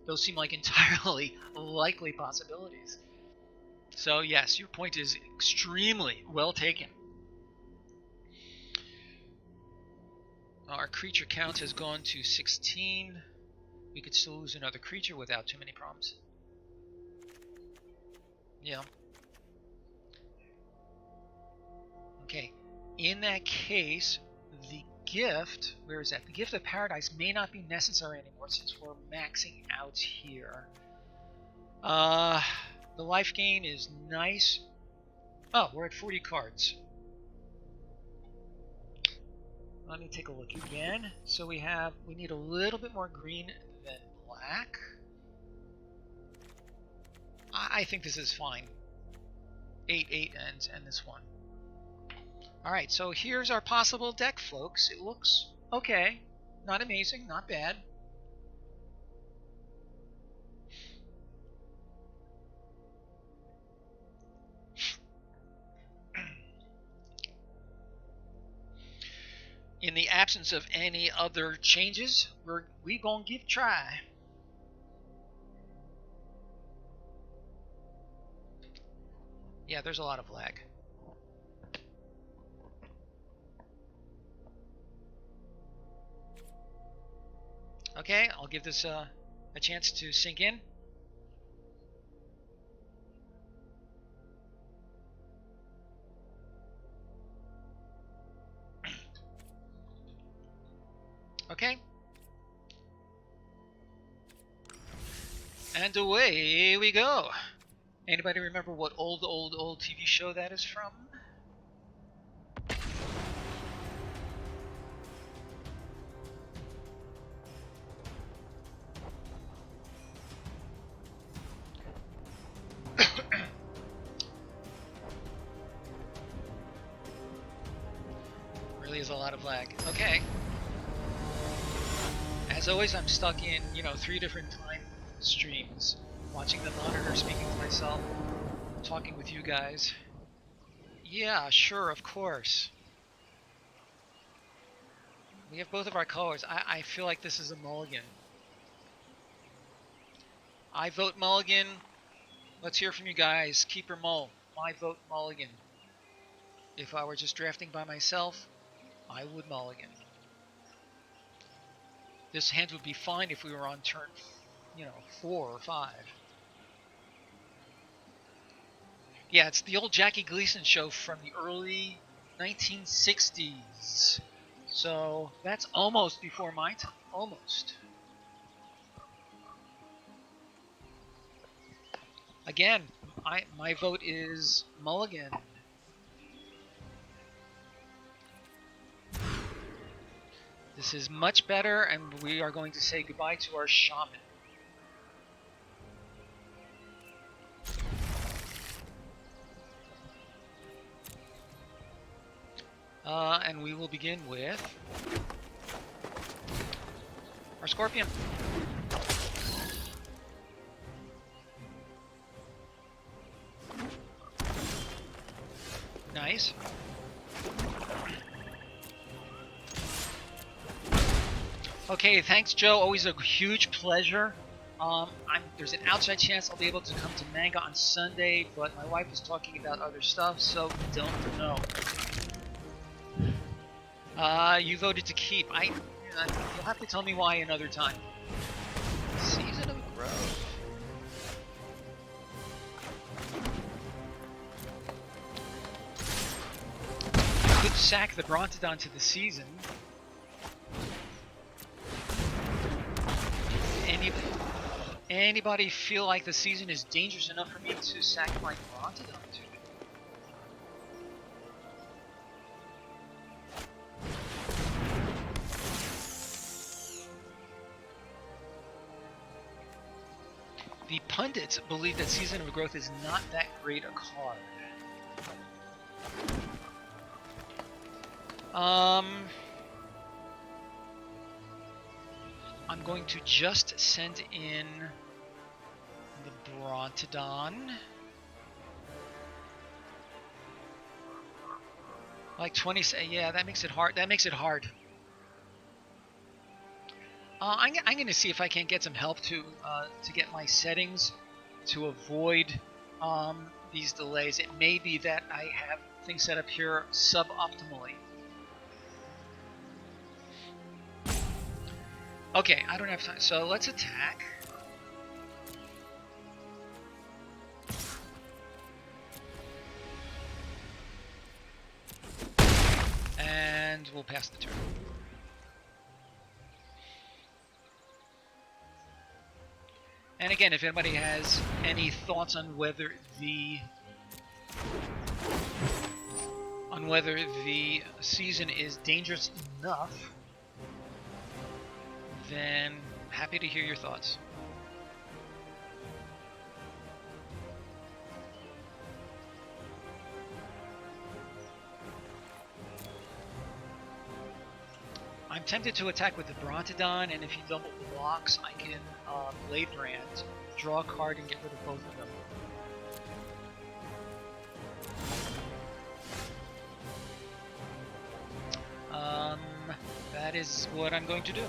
those seem like entirely likely possibilities. So yes, your point is extremely well taken. Our creature count has gone to 16. We could still lose another creature without too many problems. Yeah. Okay. In that case, the gift, where is that? The gift of paradise may not be necessary anymore since we're maxing out here. The life gain is nice. Oh, we're at 40 cards. Let me take a look again. So we need a little bit more green than black. I think this is fine. 8 and this one. Alright, so here's our possible deck, folks. It looks okay. Not amazing, not bad. In the absence of any other changes, we gonna give try. Yeah, there's a lot of lag. Okay, I'll give this a chance to sink in. Okay. And away we go. Anybody remember what old TV show that is from? Really is a lot of lag. Okay. As always, I'm stuck in, 3 different time streams, watching the monitor, speaking to myself, talking with you guys. Yeah, sure, of course. We have both of our colors. I feel like this is a mulligan. I vote mulligan. Let's hear from you guys. Keep or mull. My vote mulligan. If I were just drafting by myself, I would mulligan. This hand would be fine if we were on turn, 4 or 5. Yeah, it's the old Jackie Gleason show from the early 1960s. So that's almost before my time. Almost. Again, my vote is mulligan. This is much better, and we are going to say goodbye to our shaman. And we will begin with our scorpion. Nice. Okay, thanks, Joe. Always a huge pleasure. There's an outside chance I'll be able to come to Manga on Sunday, but my wife is talking about other stuff, so don't know. You voted to keep. You'll have to tell me why another time. Season of Growth. Could sack the Brontodon to the season. Anybody feel like the season is dangerous enough for me to sack my Brontodon to it? The pundits believe that Season of Growth is not that great a card. I'm going to just send in the Brontodon. Like 20, yeah, that makes it hard. I'm going to see if I can get some help to get my settings to avoid these delays. It may be that I have things set up here suboptimally. Okay, I don't have time, so let's attack. And we'll pass the turn. And again, if anybody has any thoughts on whether the season is dangerous enough, then happy to hear your thoughts. I'm tempted to attack with the Brontodon, and if he double blocks, I can Blade Brand, draw a card, and get rid of both of them. That is what I'm going to do.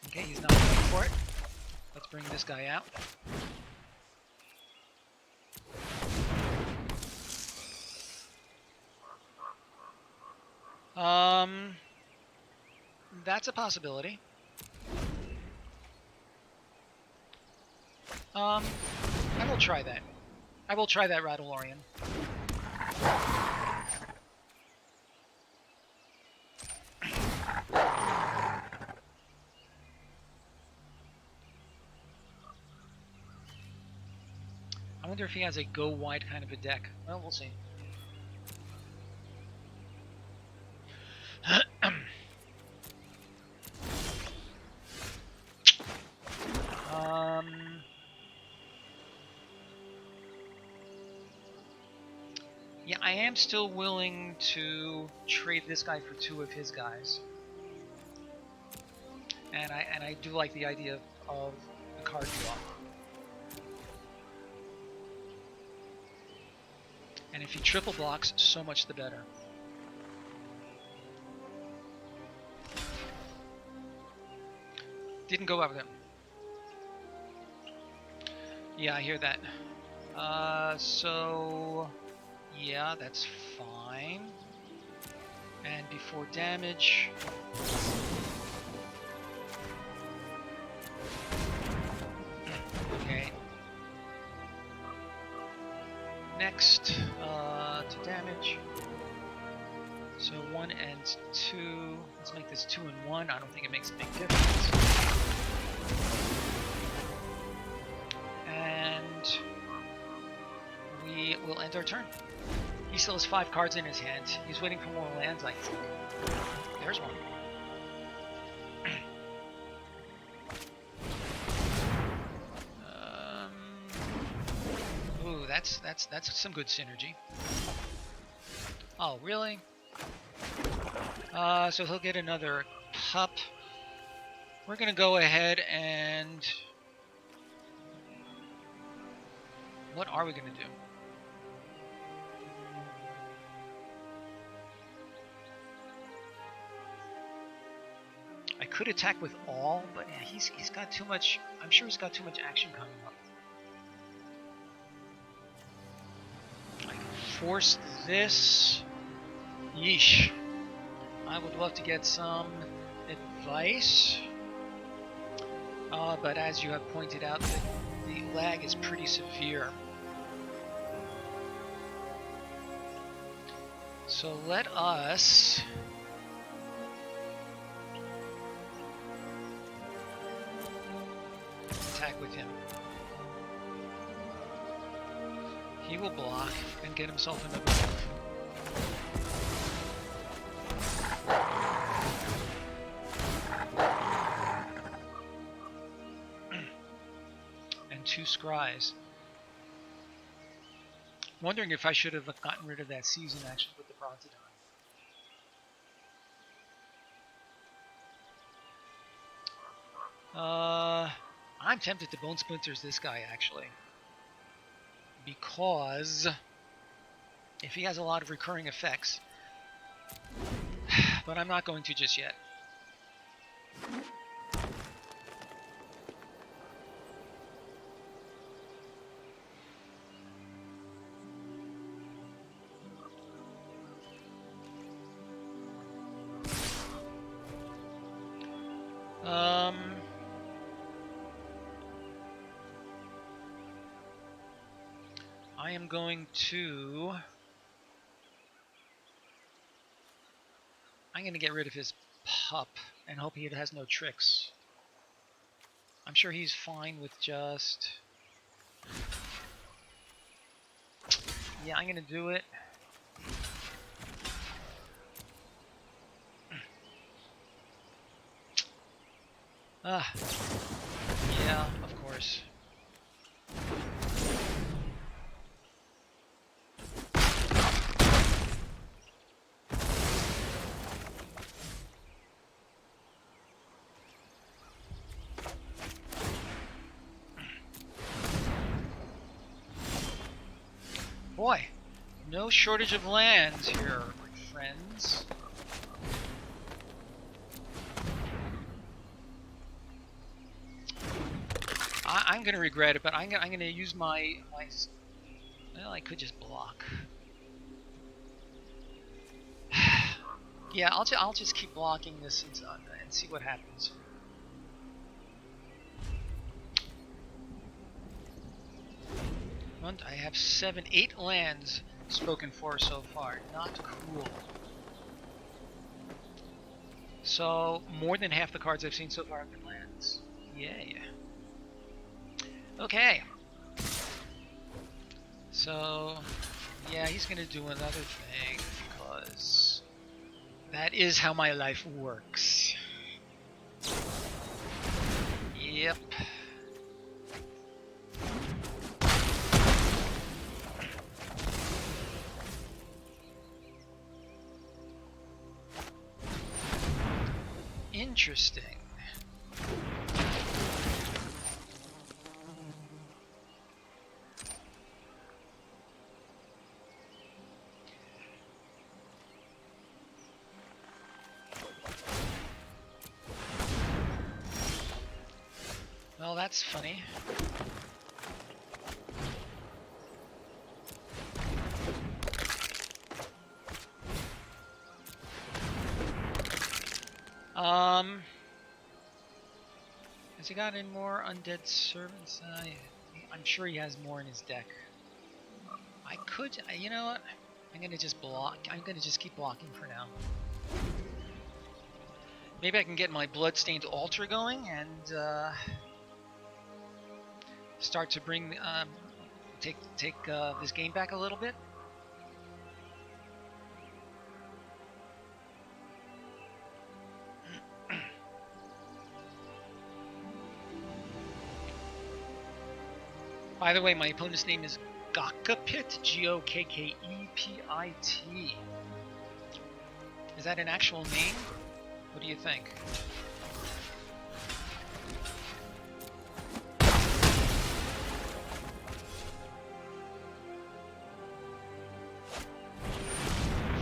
Okay, he's not going for it. Let's bring this guy out. That's a possibility. I will try that. I will try that, Rattlorian. I wonder if he has a go wide kind of a deck. Well, we'll see. Yeah, I am still willing to trade this guy for two of his guys. And I do like the idea of the card draw. And if he triple blocks, so much the better. Didn't go over them. Yeah, I hear that. So yeah, that's fine. And before damage, okay. Next, to damage. So 1 and 2. Let's make this 2 and 1. I don't think it makes a big difference. And we will end our turn. He still has 5 cards in his hand. He's waiting for more lands, I think. There's one. Ooh, that's some good synergy. Oh, really? So he'll get another pup. We're gonna go ahead and... what are we gonna do? I could attack with all, but he's got too much... I'm sure he's got too much action coming up. I can force this. Yeesh. I would love to get some advice. But as you have pointed out, the lag is pretty severe. So let us... attack with him. He will block and get himself another move. And 2 scries. Wondering if I should have gotten rid of that season action with the Brontodon. I'm tempted to Bone Splinters this guy, actually. Because if he has a lot of recurring effects, but I'm not going to just yet. I am going to... I'm going to get rid of his pup and hope he has no tricks. I'm sure he's fine with just... Yeah, I'm going to do it. Yeah, of course. Boy, no shortage of lands here, my friends. I'm gonna regret it, but I'm gonna use my well, I could just block. Yeah, I'll just keep blocking this and see what happens. I have 8 lands spoken for so far. Not cool. So more than half the cards I've seen so far have been lands. Yay. Okay. So yeah, he's gonna do another thing because that is how my life works. Yep. Interesting. Well, that's funny. Has he got any more undead servants? I'm sure he has more in his deck. I could, you know what? I'm gonna just block. I'm gonna just keep blocking for now. Maybe I can get my bloodstained altar going and start to bring, take this game back a little bit. By the way, my opponent's name is Gokkepit, Gokkepit. Is that an actual name? What do you think?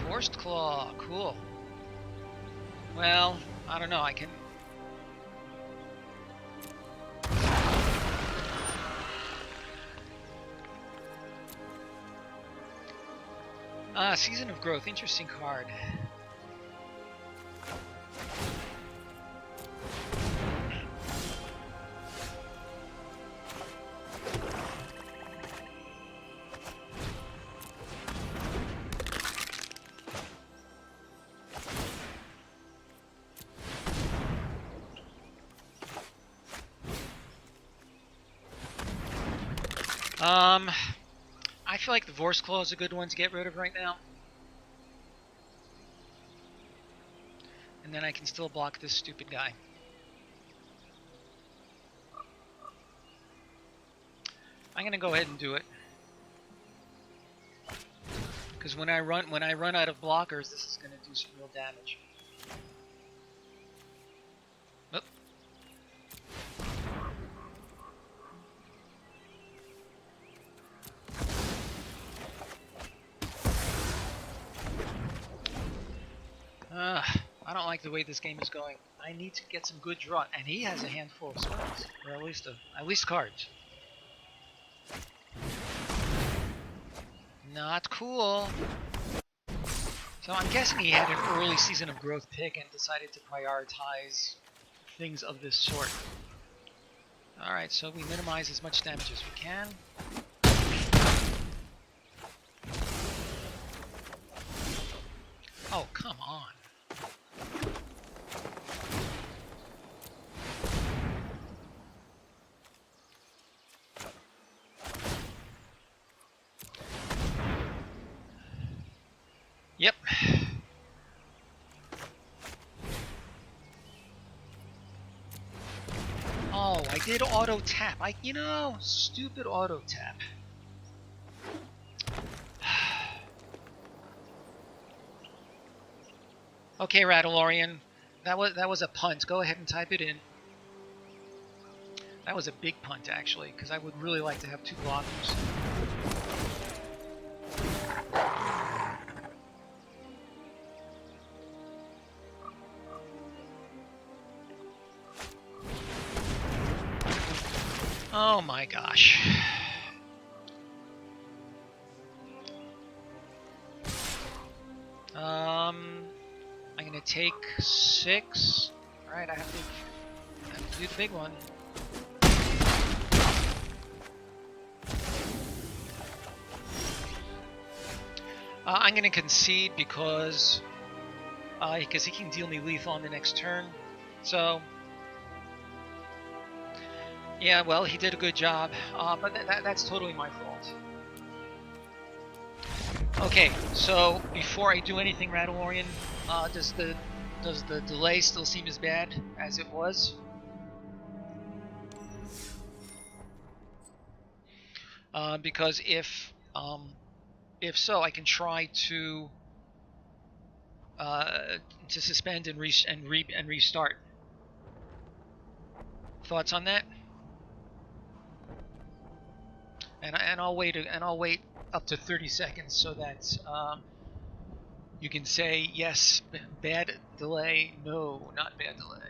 Forced Claw, cool. Well, I don't know, I can... Season of Growth, interesting card. I feel like the Vorse Claw is a good one to get rid of right now. And then I can still block this stupid guy. I'm gonna go ahead and do it. Because when I run out of blockers, this is gonna do some real damage. Oop. I don't like the way this game is going. I need to get some good draw, and he has a handful of spells, or at least cards. Not cool. So I'm guessing he had an early Season of Growth pick and decided to prioritize things of this sort. Alright, so we minimize as much damage as we can. Oh, come on. Yep. Oh, I did auto tap. Stupid auto tap. Okay, Rattlorian, that was a punt. Go ahead and type it in. That was a big punt, actually, because I would really like to have 2 blockers. Oh my gosh. I'm gonna take 6. Alright, I have to do the big one. I'm gonna concede because he can deal me lethal on the next turn. So yeah, well, he did a good job, but that's totally my fault. Okay, so before I do anything, Rattlorian, does the delay still seem as bad as it was? Because if so, I can try to suspend and restart. Thoughts on that? And I'll wait up to 30 seconds so that you can say yes, bad delay, no, not bad delay.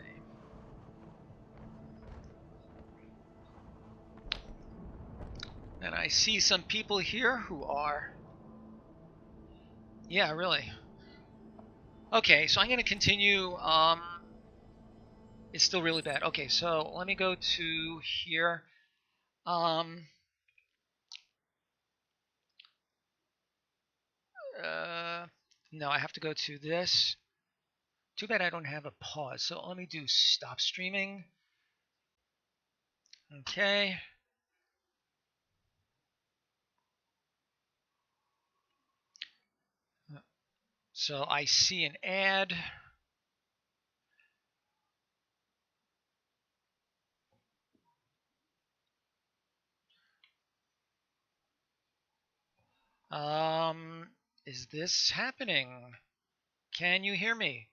And I see some people here who are, yeah, really. Okay, so I'm going to continue. It's still really bad. Okay, so let me go to here. No, I have to go to this. Too bad I don't have a pause. So let me do stop streaming. Okay. So I see an ad. Is this happening? Can you hear me?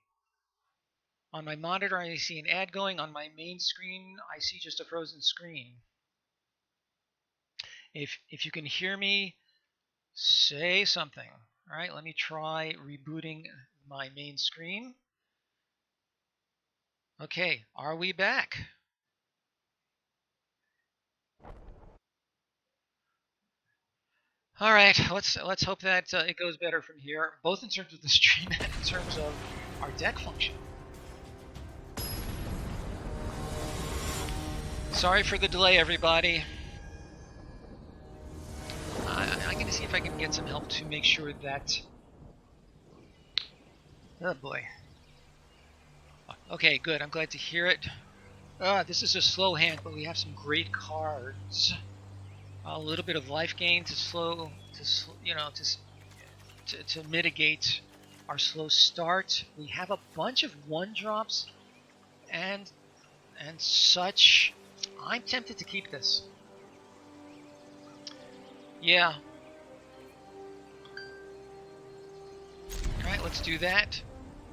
On my monitor, I see an ad going. On my main screen, I see just a frozen screen. If you can hear me, say something. All right, let me try rebooting my main screen. Okay, are we back? All right, let's hope that it goes better from here, both in terms of the stream and in terms of our deck function. Sorry for the delay, everybody. I'm going to see if I can get some help to make sure that... Oh boy. Okay, good. I'm glad to hear it. This is a slow hand, but we have some great cards. A little bit of life gain to mitigate our slow start. We have a bunch of 1-drops and such. I'm tempted to keep this. Yeah. All right, let's do that,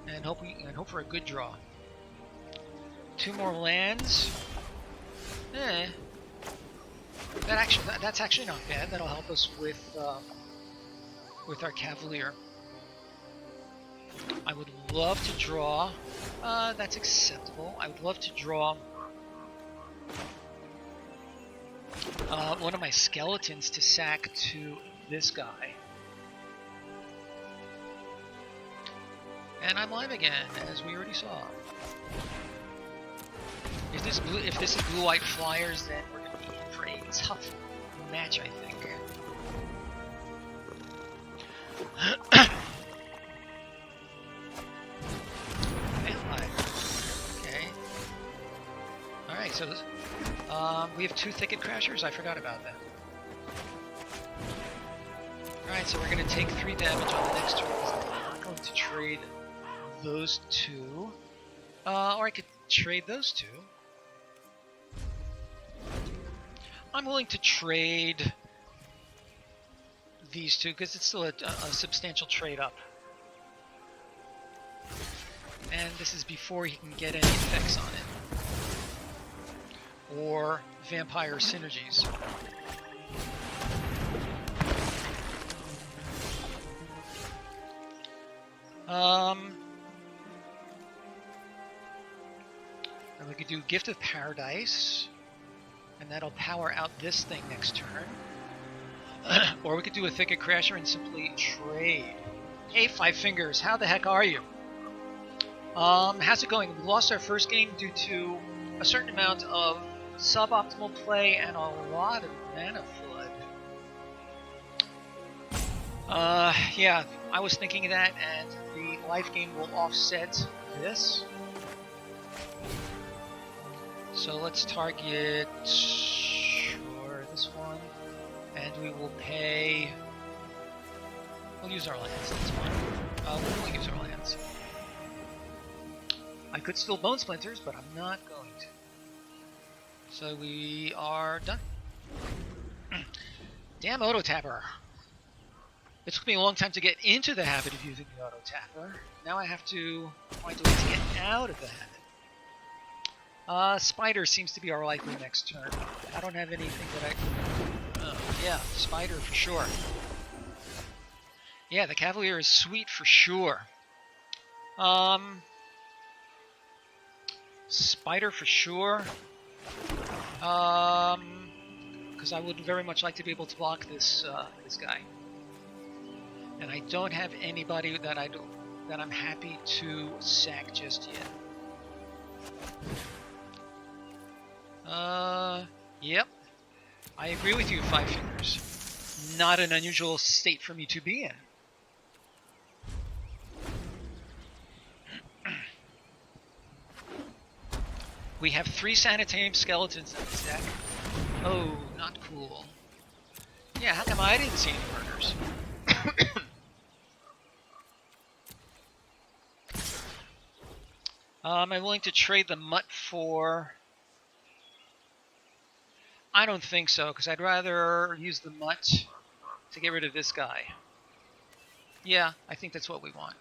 and hope for a good draw. 2 more lands. That's actually not bad. That'll help us with our Cavalier. I would love to draw. That's acceptable. I would love to draw one of my skeletons to sack to this guy. And I'm live again, as we already saw. if this is blue-white flyers, then we're going to be in for a tough match, I think. Okay. All right, so this, we have 2 Thicket Crashers. I forgot about that. All right, so we're going to take 3 damage on the next turn. I'm not going to trade those 2, or I could trade those 2. I'm willing to trade these 2 because it's still a substantial trade up. And this is before he can get any effects on it. Or vampire synergies. And we could do Gift of Paradise. And that'll power out this thing next turn. Or we could do a Thicket Crasher and simply trade. Hey, Five Fingers, how the heck are you? How's it going? We lost our first game due to a certain amount of suboptimal play and a lot of mana flood. Yeah, I was thinking of that, and the life gain will offset this. So let's target, sure, this one, and we will pay, we'll use our lands, that's fine. We'll use our lands. I could still Bone Splinters, but I'm not going to. So we are done. Damn Auto Tapper. It took me a long time to get into the habit of using the Auto Tapper. Now I have to find a way to get out of the habit. Spider seems to be our likely next turn. I don't have anything that I... yeah, Spider for sure. Yeah, the Cavalier is sweet for sure. Spider for sure. Because I would very much like to be able to block this this guy. And I don't have anybody that I'm happy to sack just yet. Yep. I agree with you, Five Fingers. Not an unusual state for me to be in. We have 3 Sanitarium Skeletons in this deck. Oh, not cool. Yeah, how come I didn't see any murders? Am I willing to trade the Mutt for... I don't think so, because I'd rather use the Mutt to get rid of this guy. Yeah, I think that's what we want.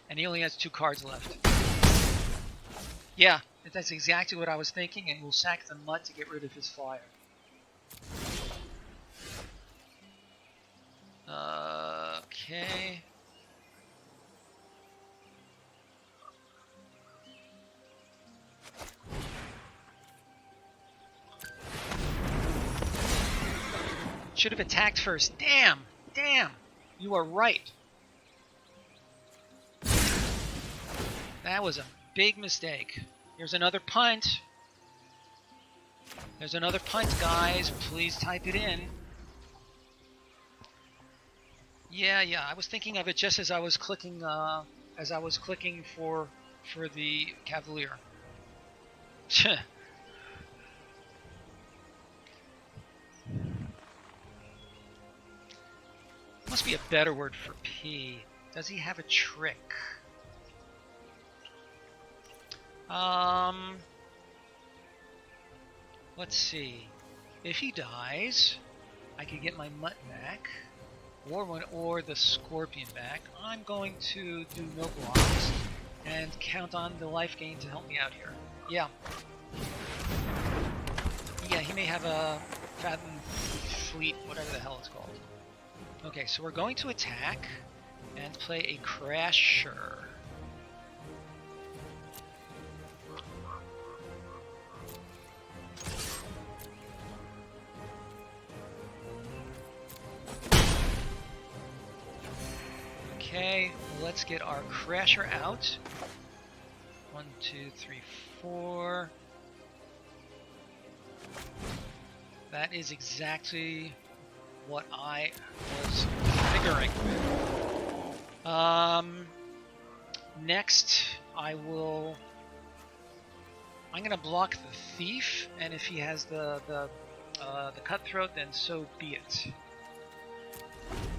And he only has 2 cards left. Yeah, that's exactly what I was thinking, and we'll sack the Mutt to get rid of his flyer. Okay. Should have attacked first. Damn! Damn! You are right. That was a big mistake. Here's another punt. There's another punt, guys. Please type it in. Yeah, I was thinking of it just as I was clicking for the Cavalier. Must be a better word for P. Does he have a trick? Let's see. If he dies, I could get my Mutt back, or the Scorpion back. I'm going to do no blocks and count on the life gain to help me out here. Yeah. Yeah, he may have a Fathom Fleet, whatever the hell it's called. Okay, so we're going to attack and play a Crasher. Okay, let's get our Crasher out. 1, 2, 3, 4. That is exactly what I was figuring. Next, I'm gonna block the thief, and if he has the cutthroat, then so be it.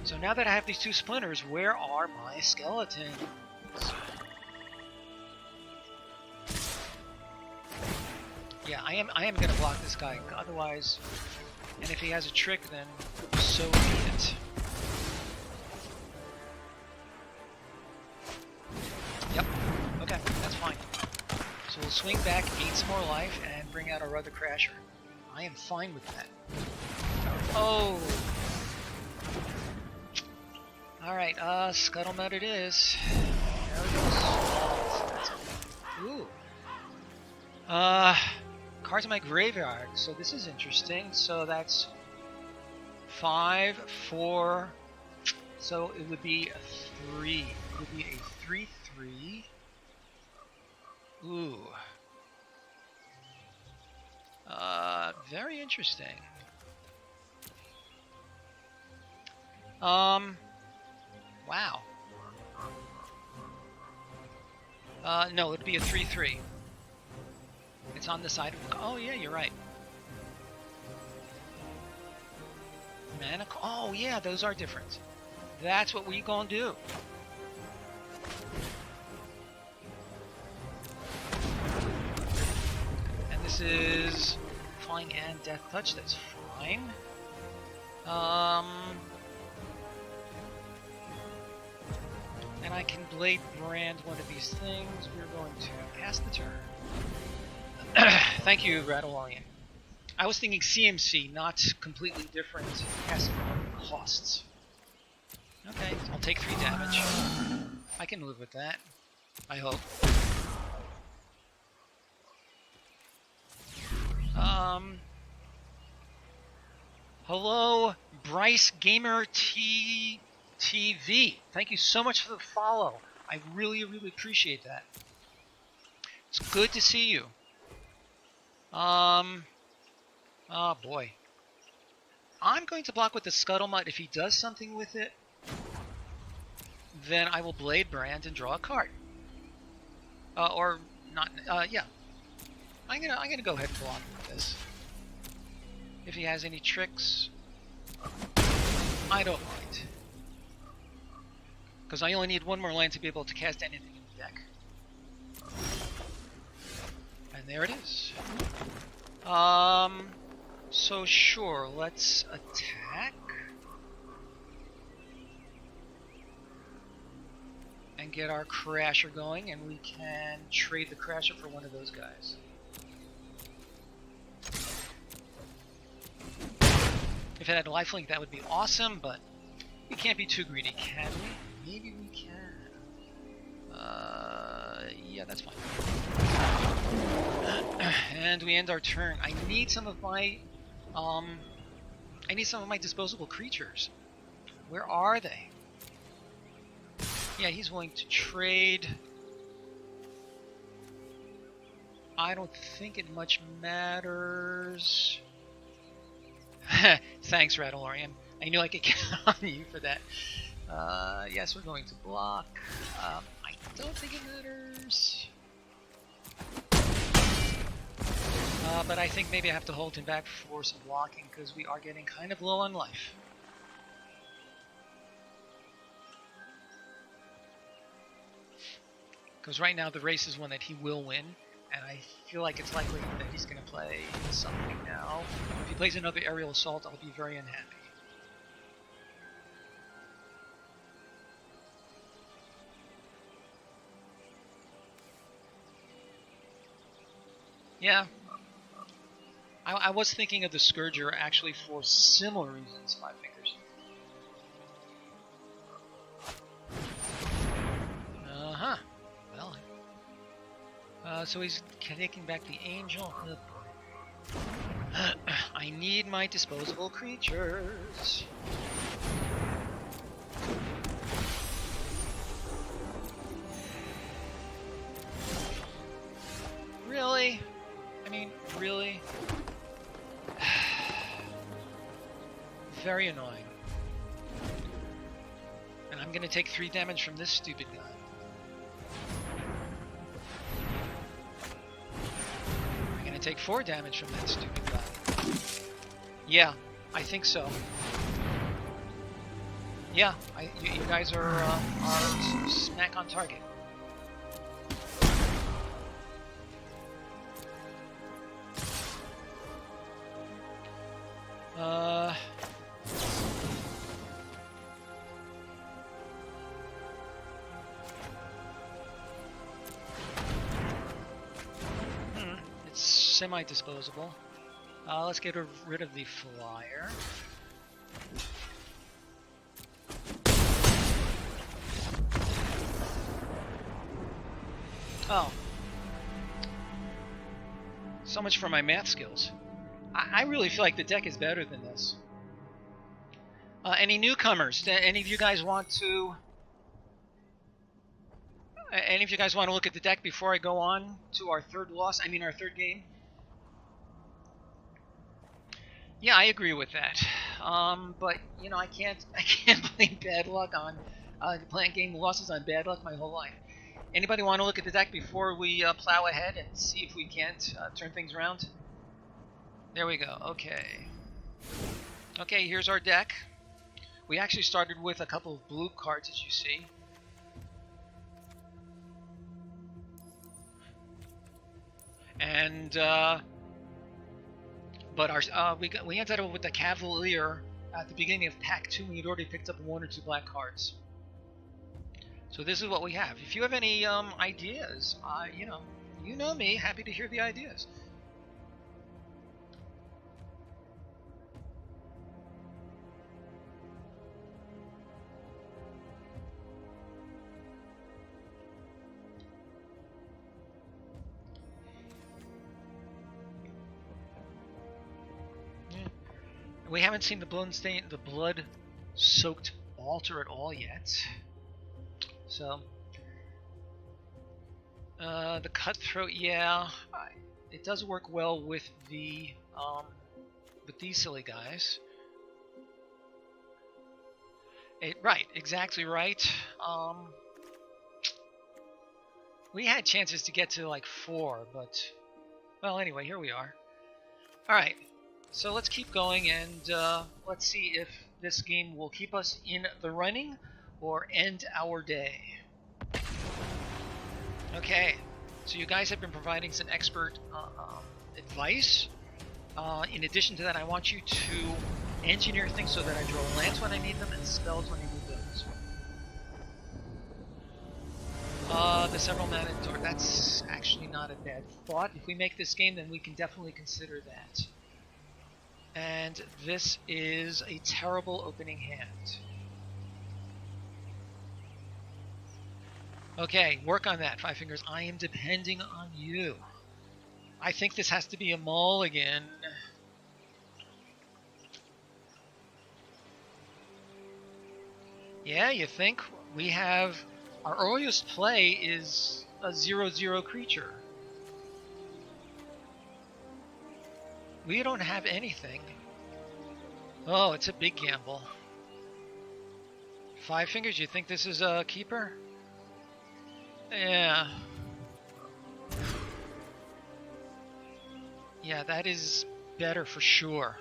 So now that I have these 2 splinters, where are my skeletons? Yeah, I am gonna block this guy. Otherwise, and if he has a trick, then so be it. Yep. Okay, that's fine. So we'll swing back, gain some more life, and bring out our other crasher. I am fine with that. Oh. All right. Scuttlebutt it is. There it goes. Ooh. Cards in my graveyard. So this is interesting. So that's 5, 4. So it would be a 3. It would be a 3/3. Ooh. Very interesting. Wow. No, it'd be a 3/3. It's on the side of the... Oh, yeah, you're right. Mana... Oh, yeah, those are different. That's what we gonna do. And this is Flying and Death Touch. That's fine. And I can Blade Brand one of these things. We're going to pass the turn. Thank you, Rattlelion. I was thinking CMC, not completely different casting costs. Okay, I'll take 3 damage. I can live with that. I hope. Hello, Bryce Gamer TV. Thank you so much for the follow. I really, really appreciate that. It's good to see you. Oh boy. I'm going to block with the Scuttlebutt. If he does something with it, then I will Blade Brand and draw a card. Or not, yeah. I'm gonna go ahead and block with this. If he has any tricks, I don't mind. Because I only need 1 more land to be able to cast anything in the deck. And there it is. So sure, let's attack. And get our Crasher going, and we can trade the Crasher for one of those guys. If it had a lifelink, that would be awesome, but we can't be too greedy, can we? Maybe we can. Yeah, that's fine. And we end our turn. I need some of my disposable creatures. Where are they? Yeah, he's willing to trade. I don't think it much matters. Thanks, Rattlorian. I knew I could count on you for that. Yes, we're going to block. I don't think it matters. But I think maybe I have to hold him back for some blocking because we are getting kind of low on life. Because right now the race is one that he will win, and I feel like it's likely that he's going to play something now. If he plays another aerial assault, I'll be very unhappy. Yeah. I was thinking of the Scourger actually for similar reasons, 5 fingers. Uh-huh. Well, so he's taking back the Angel. I need my disposable creatures. Very annoying. And I'm gonna take 3 damage from this stupid guy. I'm gonna take 4 damage from that stupid guy. Yeah, I think so. Yeah, you guys are smack on target. It's semi-disposable. Let's get rid of the flyer. Oh. So much for my math skills. I really feel like the deck is better than this. Any newcomers? Any of you guys want to... Any of you guys want to look at the deck before I go on to our third loss? I mean our third game? Yeah, I agree with that. But you know, I can't blame bad luck on playing game losses on bad luck my whole life. Anybody want to look at the deck before we plow ahead and see if we can't turn things around? There we go. Okay. Okay, here's our deck. We actually started with a couple of blue cards, as you see. And but our we ended up with the Cavalier at the beginning of Pack 2. We had already picked up 1 or 2 black cards. So this is what we have. If you have any ideas, you know me, happy to hear the ideas. We haven't seen the blood-soaked altar at all yet. So, the cutthroat, yeah, it does work well with these silly guys. Right, exactly right. We had chances to get to like 4, but well, anyway, here we are. All right. So let's keep going and let's see if this game will keep us in the running or end our day. Okay, so you guys have been providing some expert advice. In addition to that, I want you to engineer things so that I draw lands when I need them and spells when I need those. The several mana door, that's actually not a bad thought. If we make this game, then we can definitely consider that. And this is a terrible opening hand. Okay, work on that, Five Fingers. I am depending on you. I think this has to be a mulligan. Yeah, you think? We have... Our earliest play is a 0/0 creature. We don't have anything. Oh, it's a big gamble. Five Fingers, you think this is a keeper? Yeah. Yeah, that is better for sure.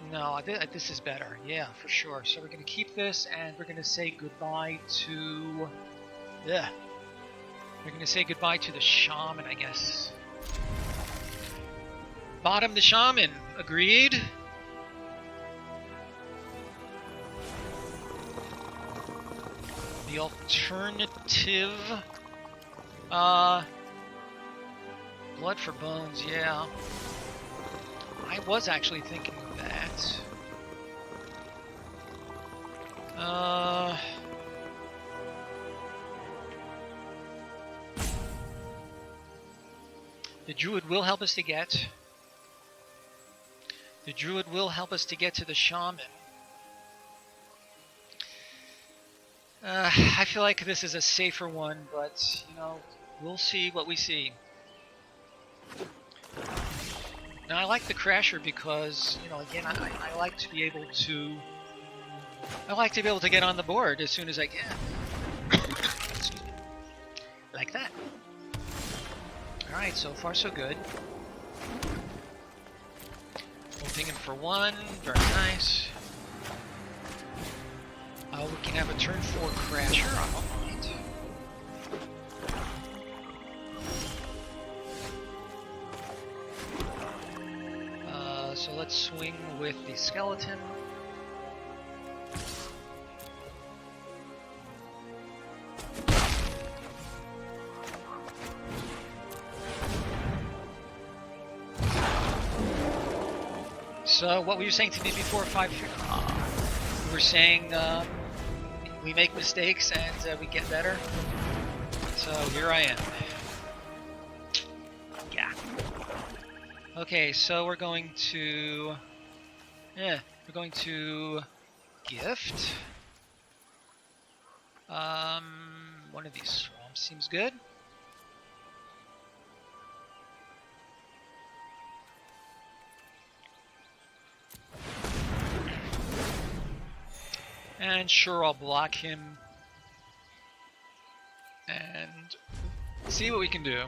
No, this is better. Yeah, for sure. So we're going to keep this, and we're going to say goodbye to... Yeah. We're going to say goodbye to the shaman, I guess. Bottom the shaman. Agreed? The alternative... Blood for bones, yeah. I was actually thinking of that. The druid will help us to get. The druid will help us to get to the shaman. I feel like this is a safer one, but you know, we'll see what we see. Now I like the Crasher because, you know, again, I like to be able to... I like to be able to get on the board as soon as I can. Excuse me. Like that. Alright, so far so good. We'll ping him for 1. Very nice. We can have a turn 4 Crasher. I don't mind. So let's swing with the skeleton. So what were you saying to me before 5? You were saying we make mistakes and we get better. So here I am. Yeah. Okay, so we're going to gift. One of these swamps seems good. And sure, I'll block him and see what we can do.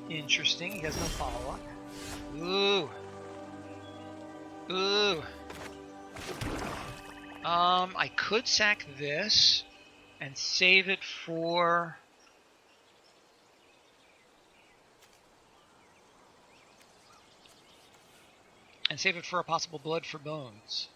Interesting, he has no follow-up. Ooh. Ooh. I could sack this and save it for... a possible blood for bones.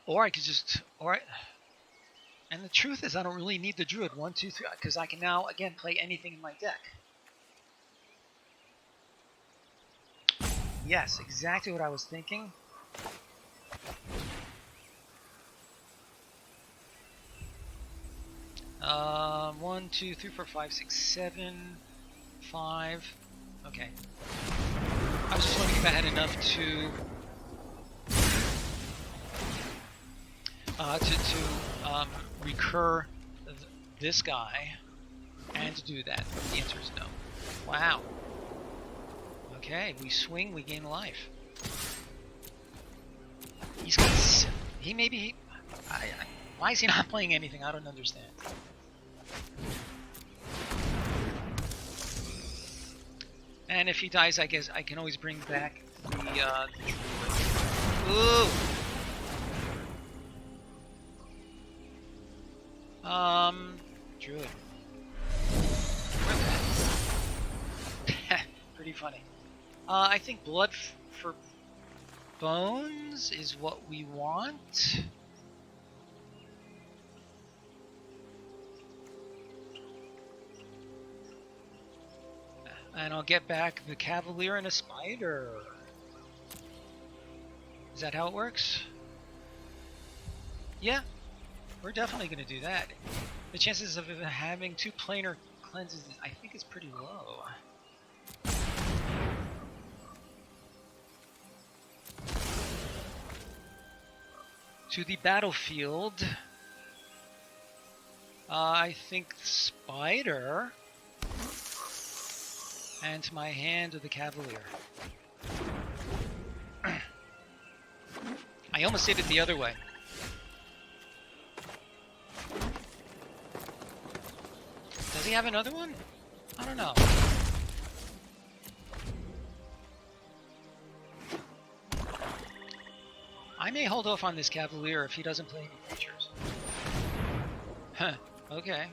Or I could just, and the truth is I don't really need the druid 1, 2, 3, because I can now again play anything in my deck. Yes, exactly what I was thinking. One, 2, 3, 4, 5, 6, 7, 5. Okay. I was just wondering if I had enough to recur this guy and to do that. The answer is no. Wow. Okay, we swing, we gain life. He's got... why is he not playing anything? I don't understand. And if he dies, I guess I can always bring back the Ooh! Druid. Pretty funny. I think blood for bones is what we want. And I'll get back the Cavalier and a Spider. Is that how it works? Yeah, we're definitely going to do that. The chances of having 2 planar cleanses, I think, is pretty low. To the battlefield. I think Spider. And to my hand of the Cavalier. I almost did it the other way. Does he have another one? I don't know. I may hold off on this Cavalier if he doesn't play any creatures. Huh, okay.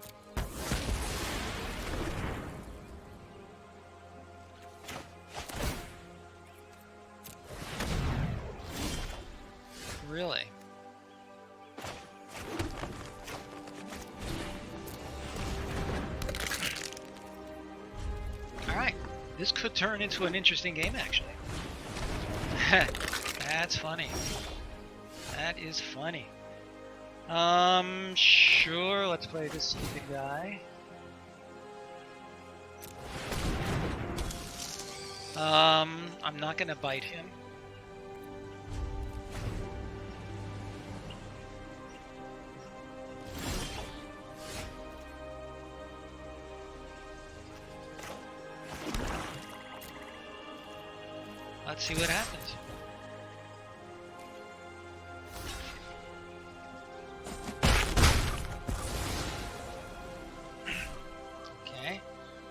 Really? Alright, this could turn into an interesting game, actually. That's funny. That is funny. Sure, let's play this stupid guy. I'm not gonna bite him. Let's see what happens. Okay,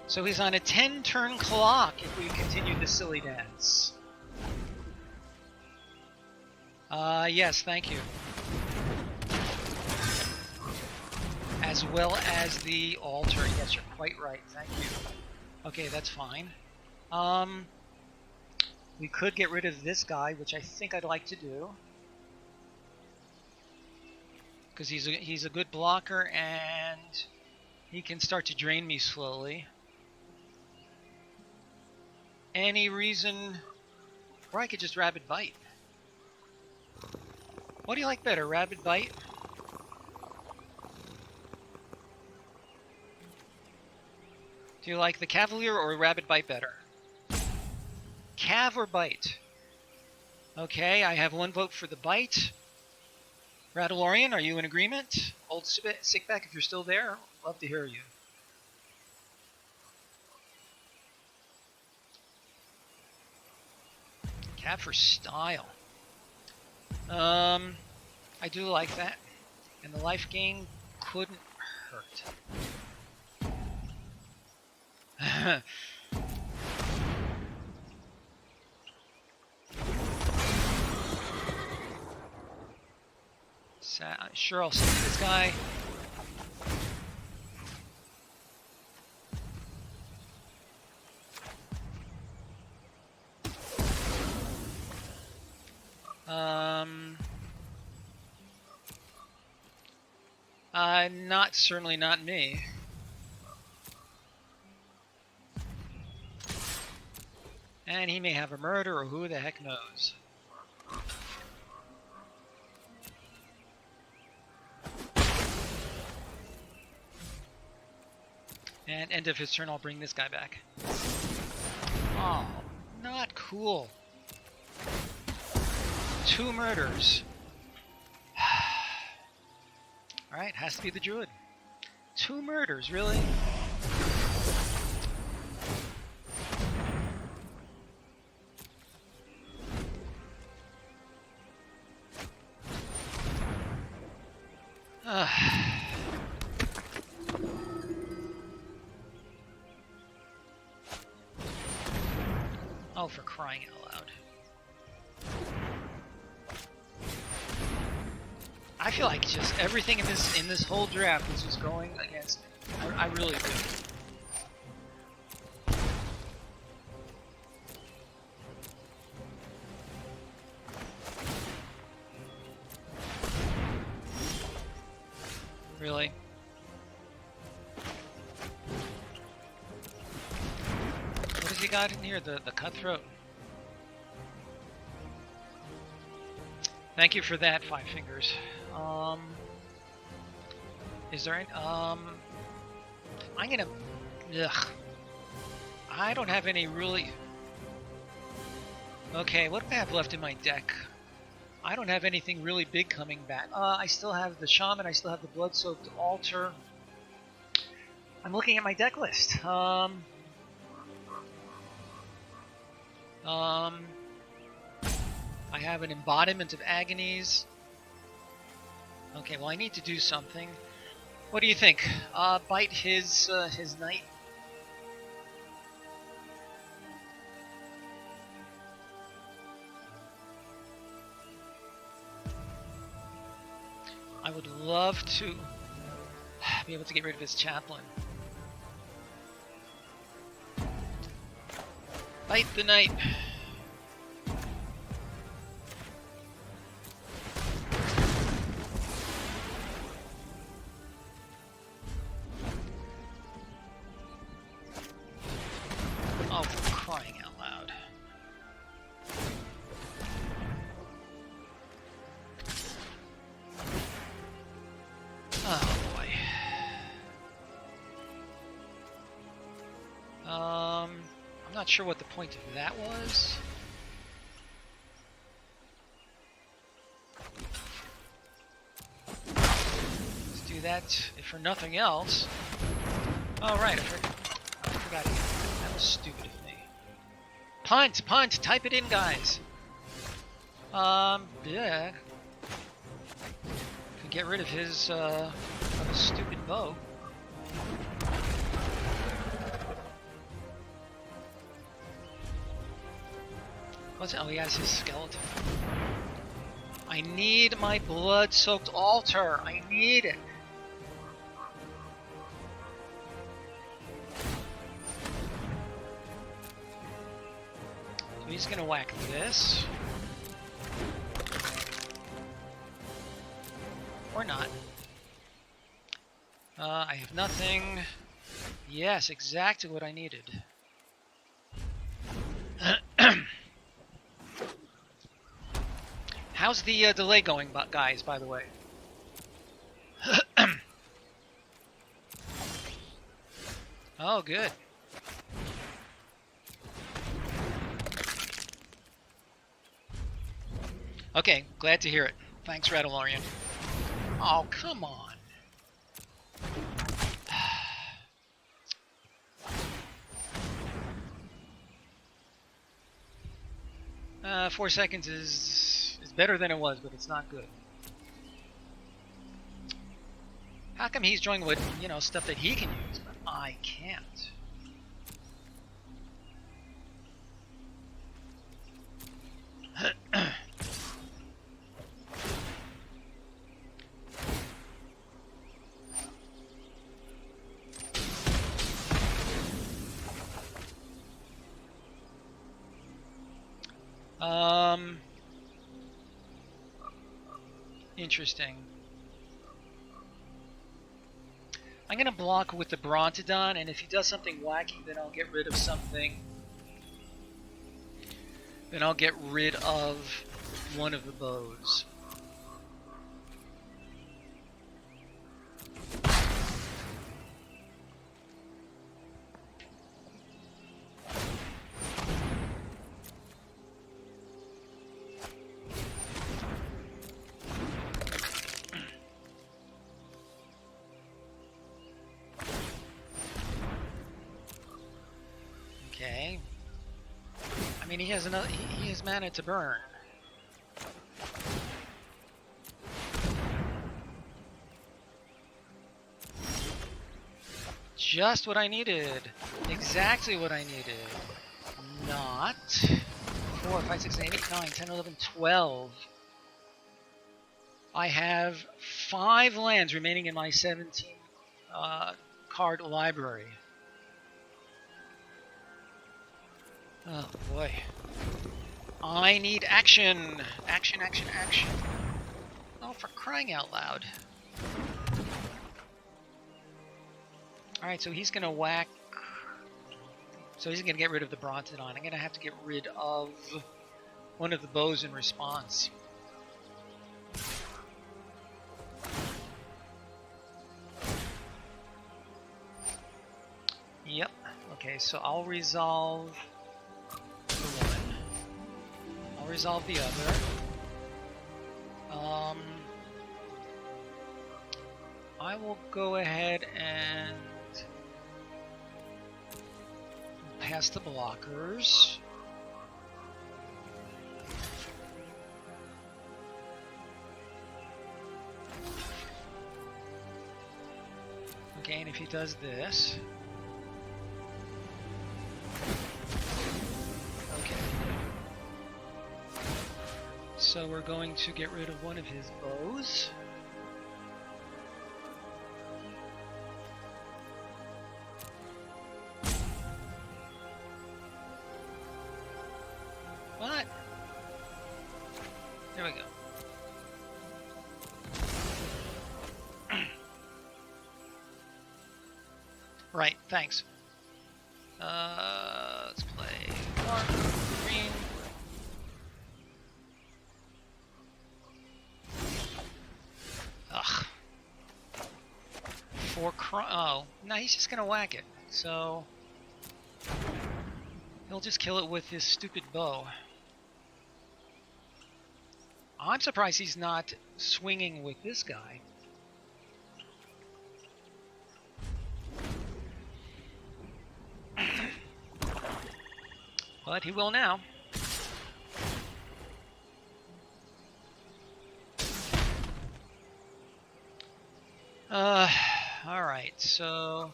so he's on a 10-turn clock if we continue the silly dance. Yes, thank you. As well as the altar. Yes, you're quite right. Thank you. Okay, that's fine. We could get rid of this guy, which I think I'd like to do. Because he's a good blocker and he can start to drain me slowly. Any reason... Or I could just Rabid Bite. What do you like better, Rabid Bite? Do you like the Cavalier or Rabid Bite better? Cav or Bite? Okay, I have one vote for the Bite. Radalorian, are you in agreement? Old Sickback, if you're still there, love to hear you. Cav for style. I do like that. And the life gain couldn't hurt. Sure, I'll send this guy. Certainly not me. And he may have a murder, or who the heck knows. And end of his turn, I'll bring this guy back. Oh, not cool. 2 murders. Alright, has to be the druid. 2 murders, really? Oh, for crying out loud. I feel like just everything in this whole draft is just going against me. I really do. Really? What has he got in here? The cutthroat. Thank you for that, Five Fingers. Is there any, I'm gonna, I don't have any really, okay, what do I have left in my deck? I don't have anything really big coming back. I still have the Shaman, I still have the Blood-Soaked Altar. I'm looking at my deck list. I have an Embodiment of Agonies. Okay, well I need to do something. What do you think? Bite his knight? I would love to be able to get rid of his chaplain. Bite the knight. Oh, for crying out loud. Oh boy. I'm not Not sure what the point of that was. Let's do that if for nothing else. Oh, right, I forgot. That was stupid of me. Punt! Type it in, guys. Yeah. Could get rid of his stupid bow. What's it? Oh, he has his skeleton. I need my blood-soaked altar. I need it. So he's gonna whack this. Or not. I have nothing. Yes, exactly what I needed. How's the delay going, guys, by the way? Oh, good. Okay, glad to hear it. Thanks, Radalorian. Oh, come on. 4 seconds is better than it was, but it's not good. How come he's joining with, you know, stuff that he can use, but I can't? Interesting. I'm gonna block with the Brontodon, and if he does something wacky, then I'll get rid of something. Then I'll get rid of one of the bows. Okay. I mean, he has another. He has mana to burn. Just what I needed. Exactly what I needed. Not 4, 5, 6, 7, 8, 9, 10, 11, 12. I have 5 lands remaining in my 17 card library. Oh boy. I need action! Action, action, action. Oh, for crying out loud. Alright, so he's gonna whack. So he's gonna get rid of the Brontodon. I'm gonna have to get rid of one of the bows in response. Yep. Okay, so I'll resolve the one. I'll resolve the other. I will go ahead and pass the blockers. Okay, and if he does this. Okay. So we're going to get rid of one of his bows. What? There we go. Right, thanks. Let's play green. Ugh. Oh, no, he's just gonna whack it. So He'll just kill it with his stupid bow. I'm surprised he's not swinging with this guy. But he will now. Alright, so...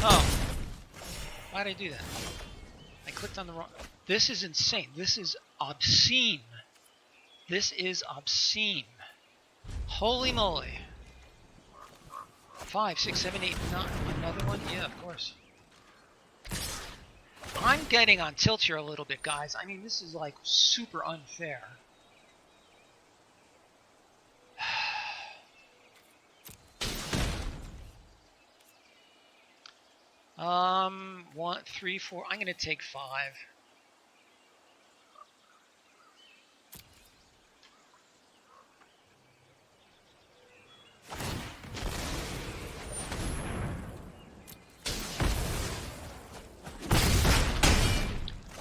Oh. Why'd I do that? I clicked on the wrong... This is insane. This is obscene. This is obscene. Holy moly. 5, 6, 7, 8, 9. Another one? Yeah, of course. I'm getting on tilt here a little bit, guys. I mean, this is like super unfair. 1, 3, 4. I'm gonna take 5.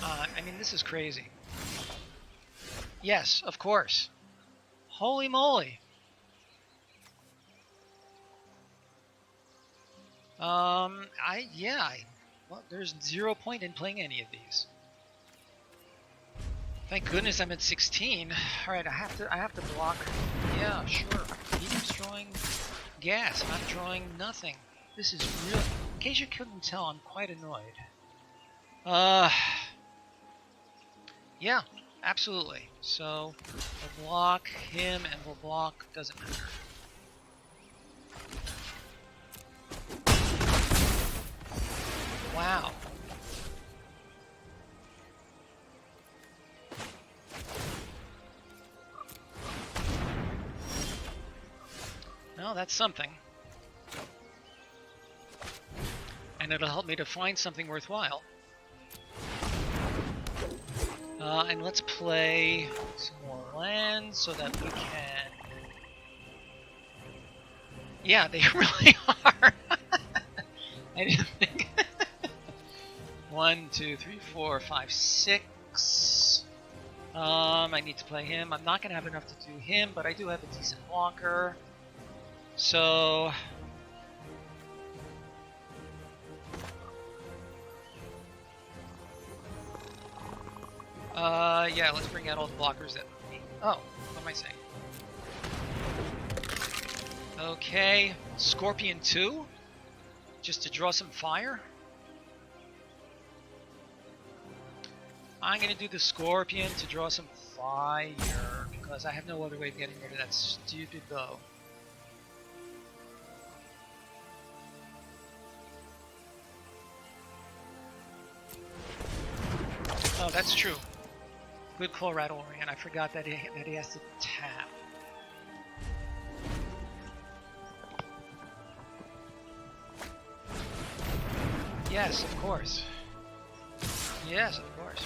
I mean, this is crazy. Yes, of course. Holy moly. Well, there's 0 point in playing any of these. Thank goodness I'm at 16. All right, I have to block. Yeah, sure. He keeps drawing gas. I'm drawing nothing. This is real. In case you couldn't tell, I'm quite annoyed. Yeah, absolutely. So we'll block him, and we'll block. Doesn't matter. Wow. Well, that's something. And it'll help me to find something worthwhile. And let's play some more lands so that we can... Yeah, they really are. I didn't think... 1, 2, 3, 4, 5, 6. I need to play him. I'm not going to have enough to do him, but I do have a decent blocker. So... yeah, let's bring out all the blockers that... Oh, what am I saying? Okay, Scorpion 2, just to draw some fire. I'm going to do the Scorpion to draw some fire, because I have no other way of getting rid of that stupid bow. Oh, that's true. Good Claw Rattleorian. I forgot that he has to tap. Yes, of course. Yes, of course.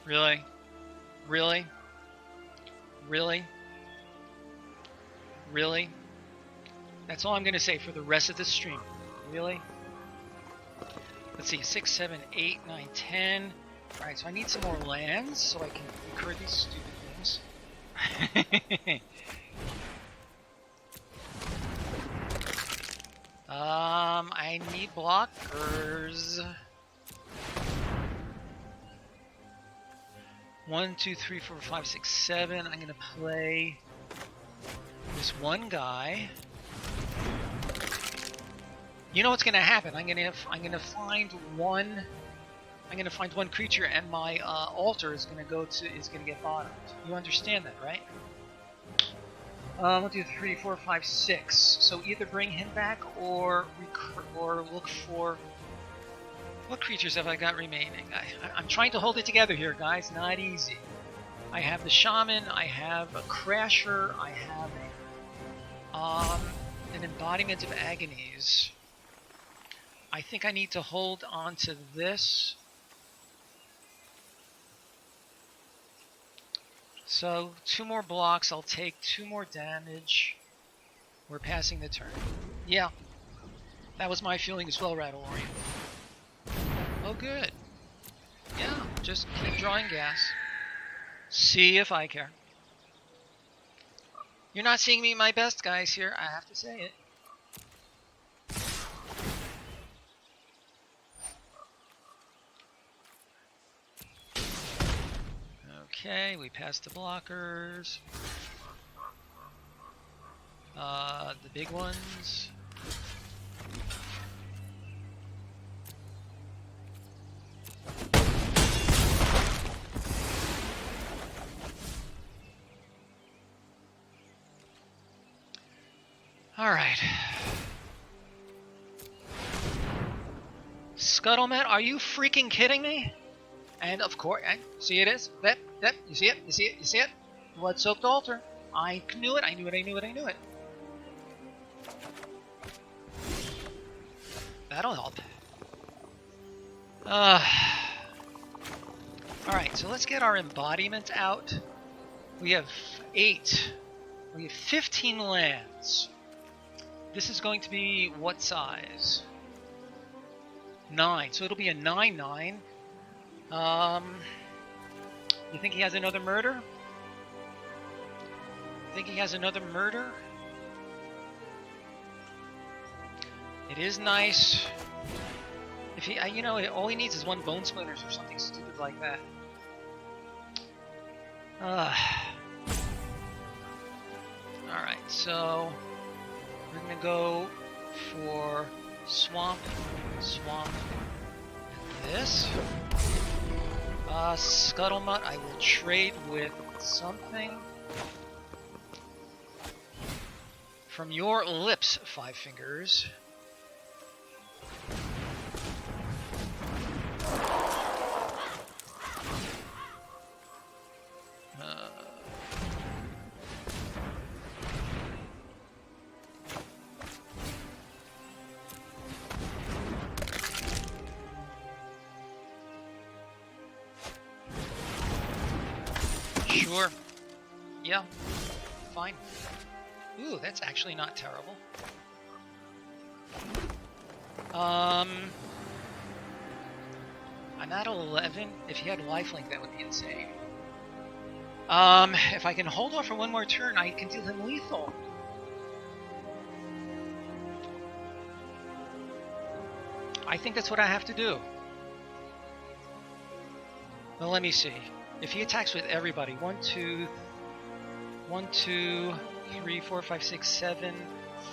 Really? Really? Really? Really? That's all I'm going to say for the rest of the stream. Really? Let's see, 6, 7, 8, 9, 10. Alright, so I need some more lands so I can incur these stupid things. I need blockers. 1, 2, 3, 4, 5, 6, 7. I'm gonna play this one guy. You know what's gonna happen? I'm gonna find one. I'm gonna find one creature, and my altar is gonna get bottomed. You understand that, right? 1, 2, 3, 4, 5, 6. So either bring him back or look for. What creatures have I got remaining? I'm trying to hold it together here, guys. Not easy. I have the Shaman. I have a Crasher. I have a an embodiment of agonies. I think I need to hold on to this. So 2 more blocks, I'll take 2 more damage. We're passing the turn. Yeah, that was my feeling as well, Rattlorian. Oh good. Yeah, just keep drawing gas. See if I care. You're not seeing me my best, guys, here. I have to say it. Okay, we passed the blockers. The big ones. All right. Scuttleman, are you freaking kidding me? And of course, see it is. That, you see it? You see it? You see it? Blood-soaked altar. I knew it. I knew it. I knew it. I knew it. That'll help. Alright, so let's get our embodiment out. We have 8. We have 15 lands. This is going to be what size? 9. So it'll be a 9/9. You think he has another murder? Think he has another murder? It is nice. If he, you know, all he needs is 1 bone splinters or something stupid like that. Alright, so we're gonna go for swamp, swamp, and this. Scuttlemutt, I will trade with something from your lips, Five Fingers. Sure. Yeah. Fine. Ooh, that's actually not terrible. I'm at 11. If he had lifelink, that would be insane. If I can hold off for 1 more turn, I can deal him lethal. I think that's what I have to do. Well, let me see. If he attacks with everybody, 1, 2, 3, 4, 5, 6, 7,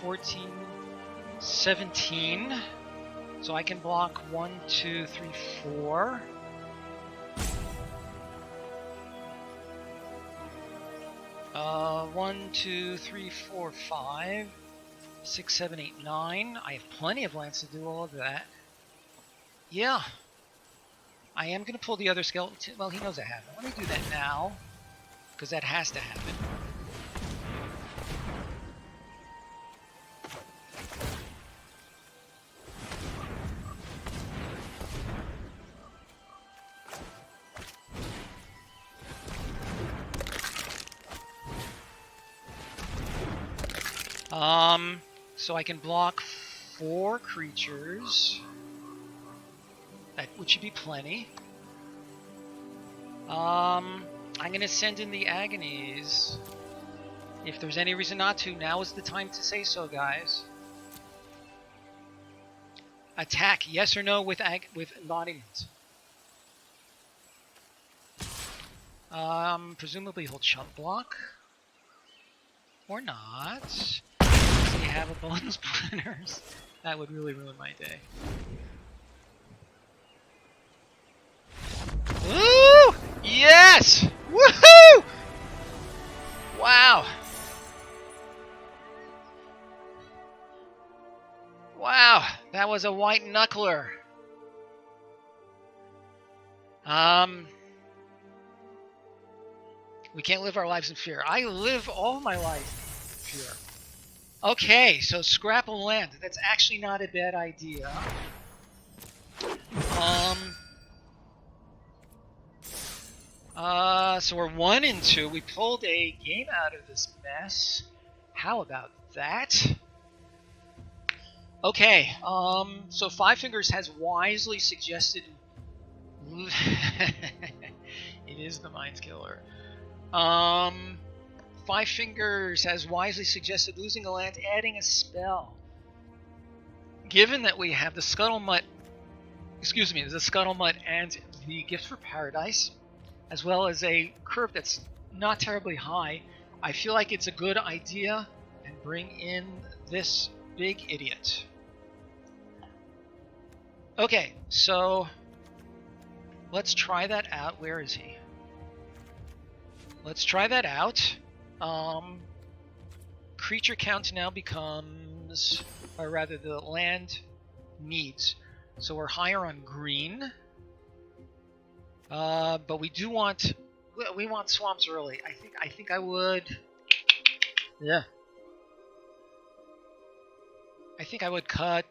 14, 17. So I can block 1, 2, 3, 4. One, 2, 3, 4, 5, 6, 7, 8, 9. I have plenty of lands to do all of that. Yeah. I am going to pull the other skeleton. Well, he knows I have it. Let me do that now, because that has to happen. So I can block 4 creatures. Which should be plenty. I'm going to send in the agonies. If there's any reason not to, now is the time to say so, guys. Attack, yes or no with embodiment. Presumably he'll chump block. Or not. Does he have a bone splinters? That would really ruin my day. Woo! Yes! Woohoo! Wow. Wow, that was a white knuckler. We can't live our lives in fear. I live all my life in fear. Okay, so scrap land. That's actually not a bad idea. So we're 1 and 2. We pulled a game out of this mess. How about that? Okay, so Five Fingers has wisely suggested... It is the Mind Killer. Five Fingers has wisely suggested losing a land, adding a spell. Given that we have the Scuttlemutt, the Scuttlemutt and the Gift for Paradise, as well as a curve that's not terribly high, I feel like it's a good idea and bring in this big idiot. Okay, so let's try that out. Where is he? Let's try that out. Creature count now becomes, or rather the land needs. So we're higher on green. But we do want, we want swamps early. I think I would, yeah. I think I would cut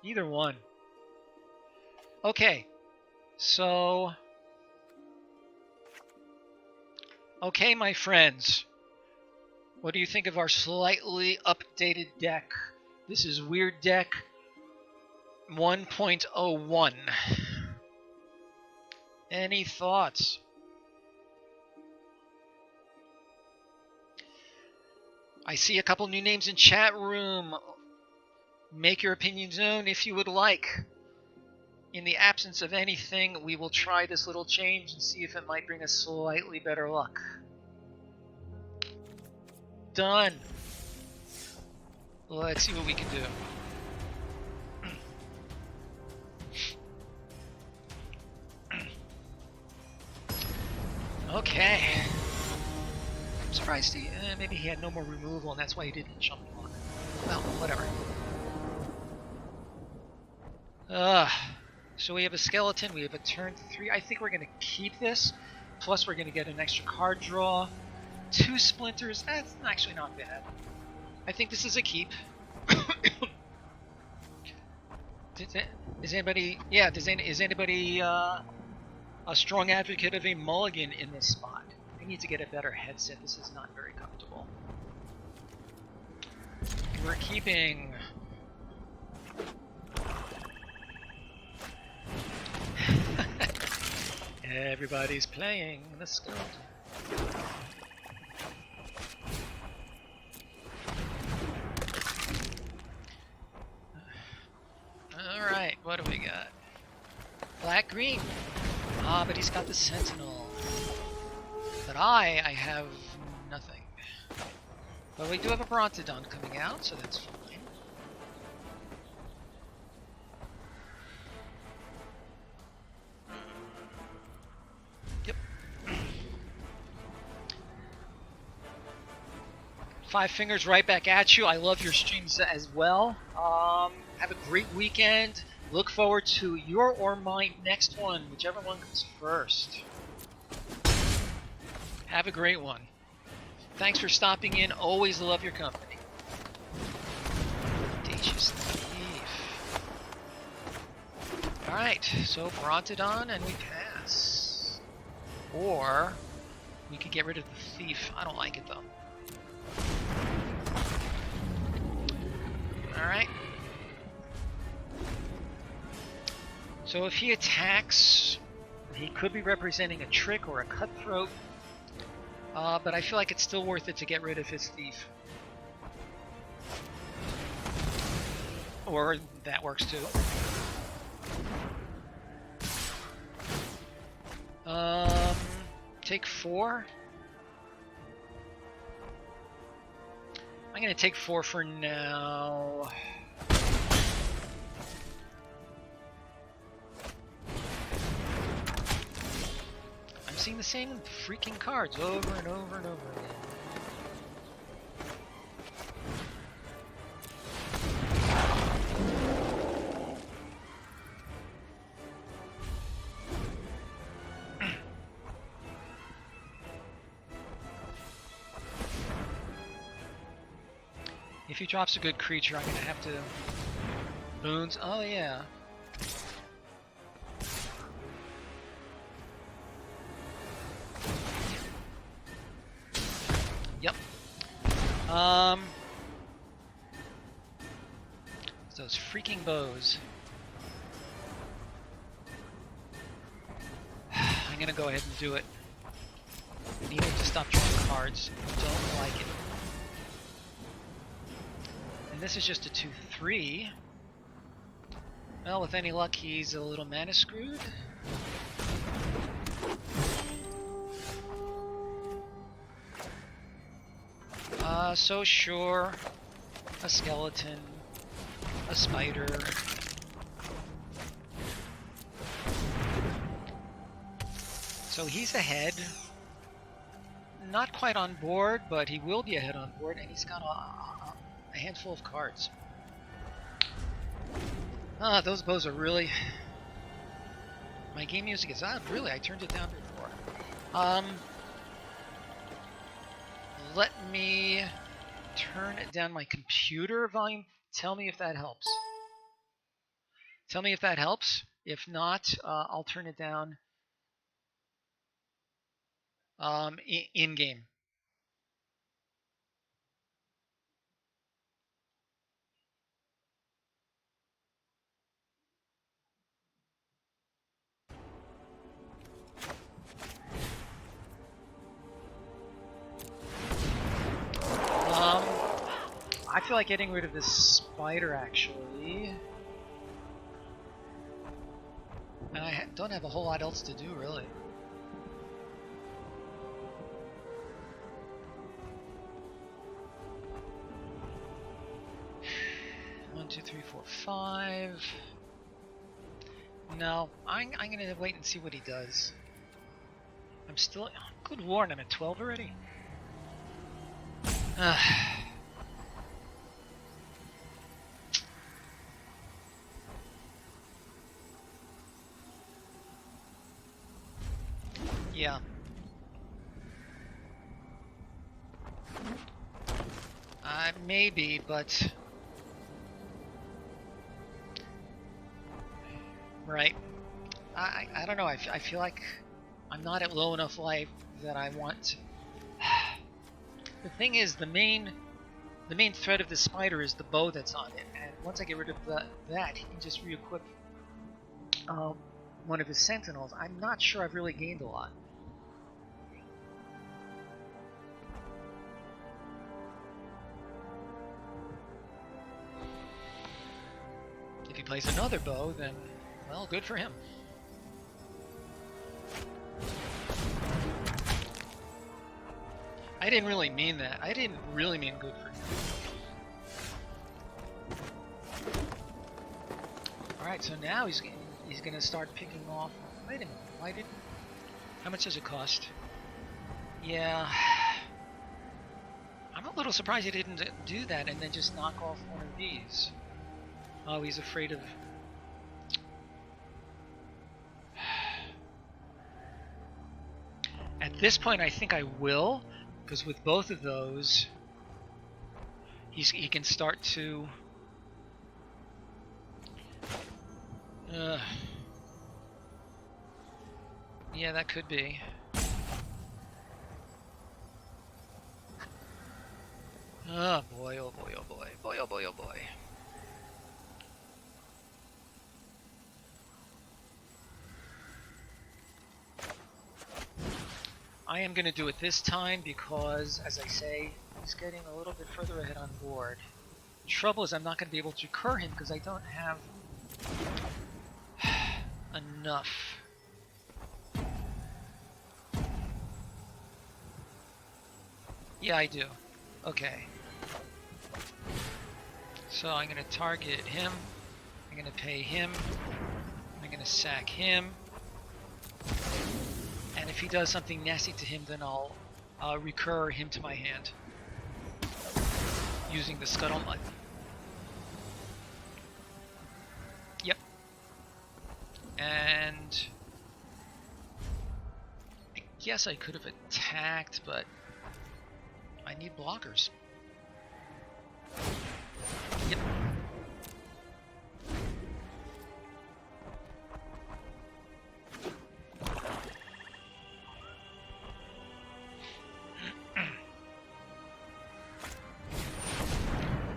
either one. Okay, so, okay, my friends. What do you think of our slightly updated deck? This is Weird Deck 1.01. Any thoughts? I see a couple new names in chat room. Make your opinions known if you would like. In the absence of anything, we will try this little change and see if it might bring us slightly better luck. Done. Let's see what we can do. Okay. I'm surprised he, maybe he had no more removal and that's why he didn't jump on it. Well, whatever. So we have a skeleton, we have a turn 3. I think we're going to keep this. Plus we're going to get an extra card draw. 2 splinters, that's actually not bad. I think this is a keep. Is anybody a strong advocate of a mulligan in this spot? I need to get a better headset. This is not very comfortable. We're keeping. Everybody's playing the skeleton. Alright, what do we got? Black green. Ah, but he's got the sentinel. But I have nothing. But we do have a Brontodon coming out, so that's fine. Yep. Five Fingers right back at you. I love your streams as well. Have a great weekend. Look forward to your or my next one, whichever one comes first. Have a great one. Thanks for stopping in. Always love your company. Audacious thief. Alright, so Brontodon and we pass. Or we could get rid of the thief. I don't like it though. Alright. So if he attacks, he could be representing a trick or a cutthroat. But I feel like it's still worth it to get rid of his thief. Or that works too. Take 4. I'm gonna take 4 for now. I'm seeing the same freaking cards over and over and over again. If he drops a good creature, I'm gonna have to... Boons? Oh yeah. Yep. Those freaking bows. I'm gonna go ahead and do it. I need him to stop drawing cards. Don't like it. And this is just a 2/3. Well, with any luck, he's a little mana screwed. So sure, a skeleton, a spider. So he's ahead. Not quite on board, but he will be ahead on board, and he's got a handful of cards. Those bows are really... My game music is out. Really, I turned it down before. Let me turn down my computer volume. Tell me if that helps. Tell me if that helps. If not, I'll turn it down in-game. I feel like getting rid of this spider, actually. And I don't have a whole lot else to do, really. One, two, three, four, five. No, I'm gonna wait and see what he does. I'm still... Good lord, I'm at 12 already? Yeah. Maybe, but... Right. I don't know, I feel like I'm not at low enough life that I want... The thing is, the main threat of the spider is the bow that's on it, and once I get rid of that, he can just re-equip one of his sentinels. I'm not sure I've really gained a lot. If he plays another bow, then, well, good for him. I didn't really mean that. I didn't really mean good for him. Alright, so now he's gonna start picking off... Wait a minute, why didn't... How much does it cost? Yeah... I'm a little surprised he didn't do that and then just knock off one of these. Oh, he's afraid of... At this point, I think I will, because with both of those, he can start to... yeah, that could be. Oh boy, oh boy, oh boy, boy, oh boy, oh boy. I am going to do it this time because, as I say, he's getting a little bit further ahead on board. The trouble is I'm not going to be able to recur him because I don't have enough. Yeah, I do. Okay. So I'm going to target him. I'm going to pay him. I'm going to sack him. And if he does something nasty to him, then I'll recur him to my hand using the scuttlebutt. Yep. And I guess I could have attacked, but I need blockers.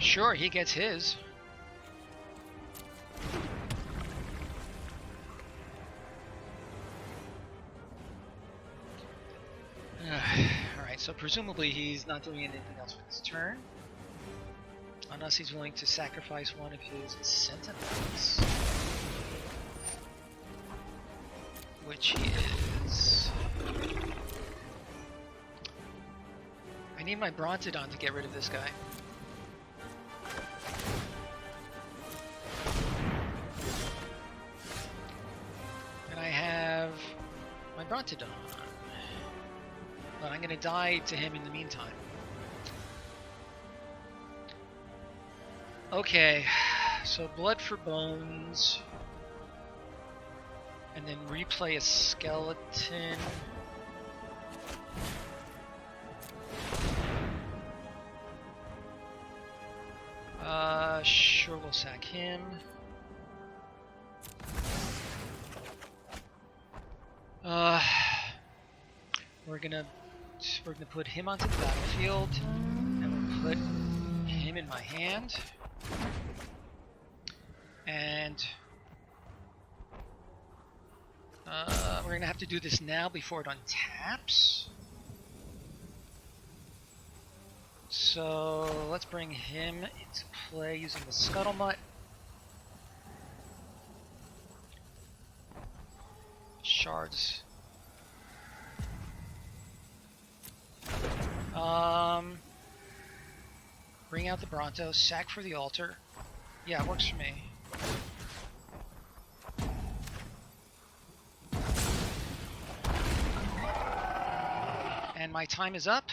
Sure, he gets his. Alright, so presumably he's not doing anything else for this turn. Unless he's willing to sacrifice one of his sentinels. Which he is. I need my Brontodon to get rid of this guy. And I have my Brontodon. But I'm going to die to him in the meantime. Okay, so blood for bones. And then replay a skeleton. Sure, we'll sack him. We're gonna put him onto the battlefield, and we'll put him in my hand, and we're gonna have to do this now before it untaps. So let's bring him into play using the Scuttlemutt. Shards. Bring out the Bronto, sack for the altar. Yeah, it works for me. And my time is up.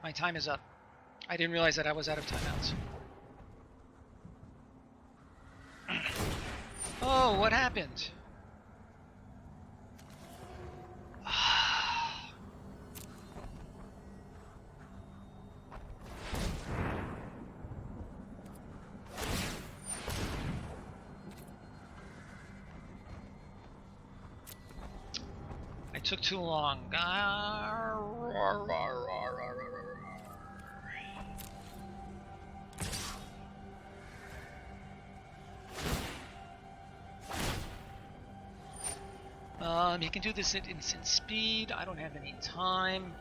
My time is up. I didn't realize that I was out of timeouts. Oh, what happened? I took too long. You can do this at instant speed. I don't have any time.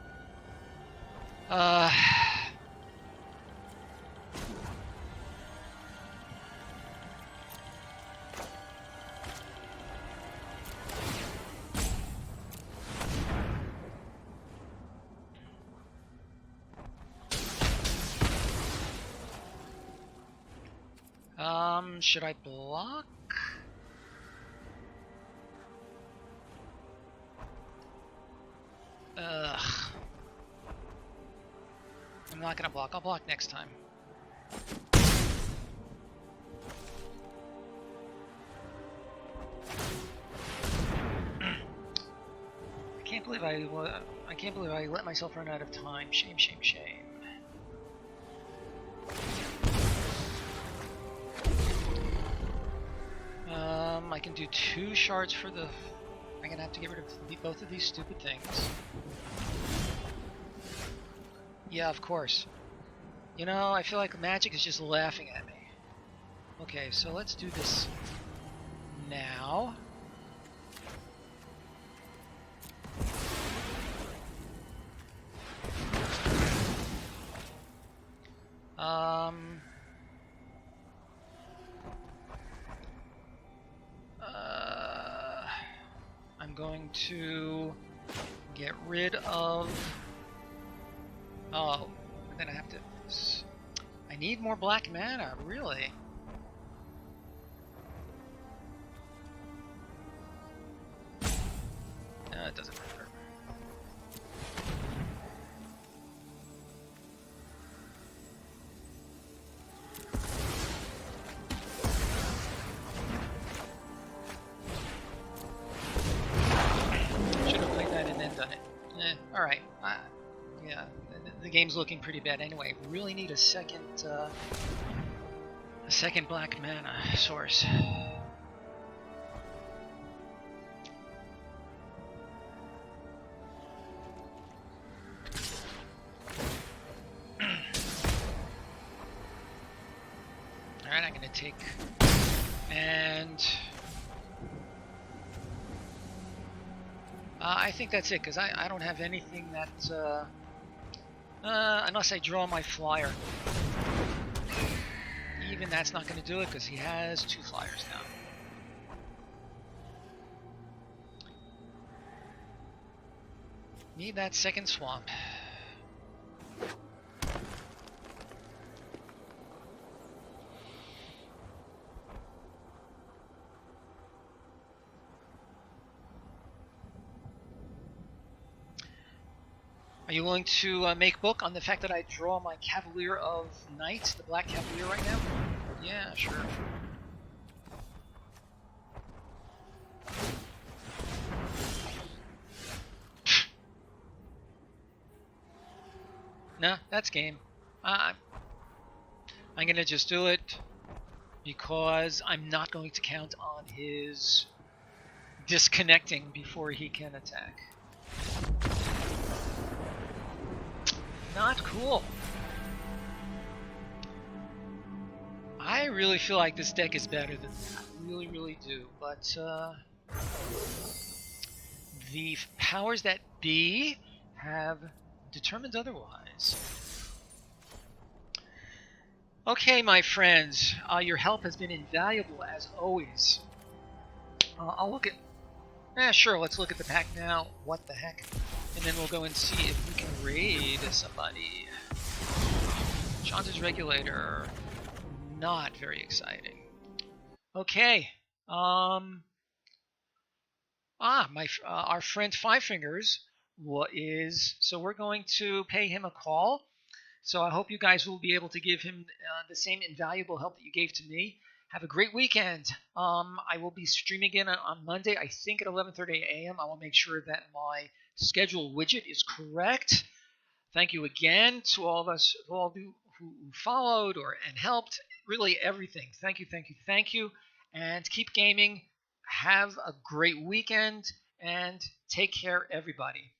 Should I block? I'm not gonna block. I'll block next time. I can't believe I let myself run out of time. Shame, shame, shame. I can do 2 shards for the. I'm gonna have to get rid of both of these stupid things. Yeah, of course. You know, I feel like Magic is just laughing at me. Okay, so let's do this now. I'm going to get rid of. Oh, then I have to. I need more black mana, really. It doesn't matter. Should have played that and then done it. Alright. Yeah, the game's looking pretty bad anyway. We really need a second black mana source. I'm going to take, and I think that's it, because I don't have anything that, unless I draw my flyer. Even that's not going to do it, because he has 2 flyers now. Need that second swamp. Are you willing to make book on the fact that I draw my Cavalier of Night, the Black Cavalier right now? Yeah, sure. Nah, that's game. I'm going to just do it because I'm not going to count on his disconnecting before he can attack. Not cool. I really feel like this deck is better than that. I really, really do. But the powers that be have determined otherwise. Okay, my friends, your help has been invaluable as always. I'll look at... sure, let's look at the pack now. What the heck? And then we'll go and see if we can raid somebody. Chance's Regulator. Not very exciting. Okay. Our friend Five Fingers is... So we're going to pay him a call. So I hope you guys will be able to give him the same invaluable help that you gave to me. Have a great weekend. I will be streaming again on Monday, I think at 11:30 a.m. I will make sure that my schedule widget is correct. Thank you again to all of you who followed and helped. Really everything. Thank you, thank you, thank you. And keep gaming. Have a great weekend and take care, everybody.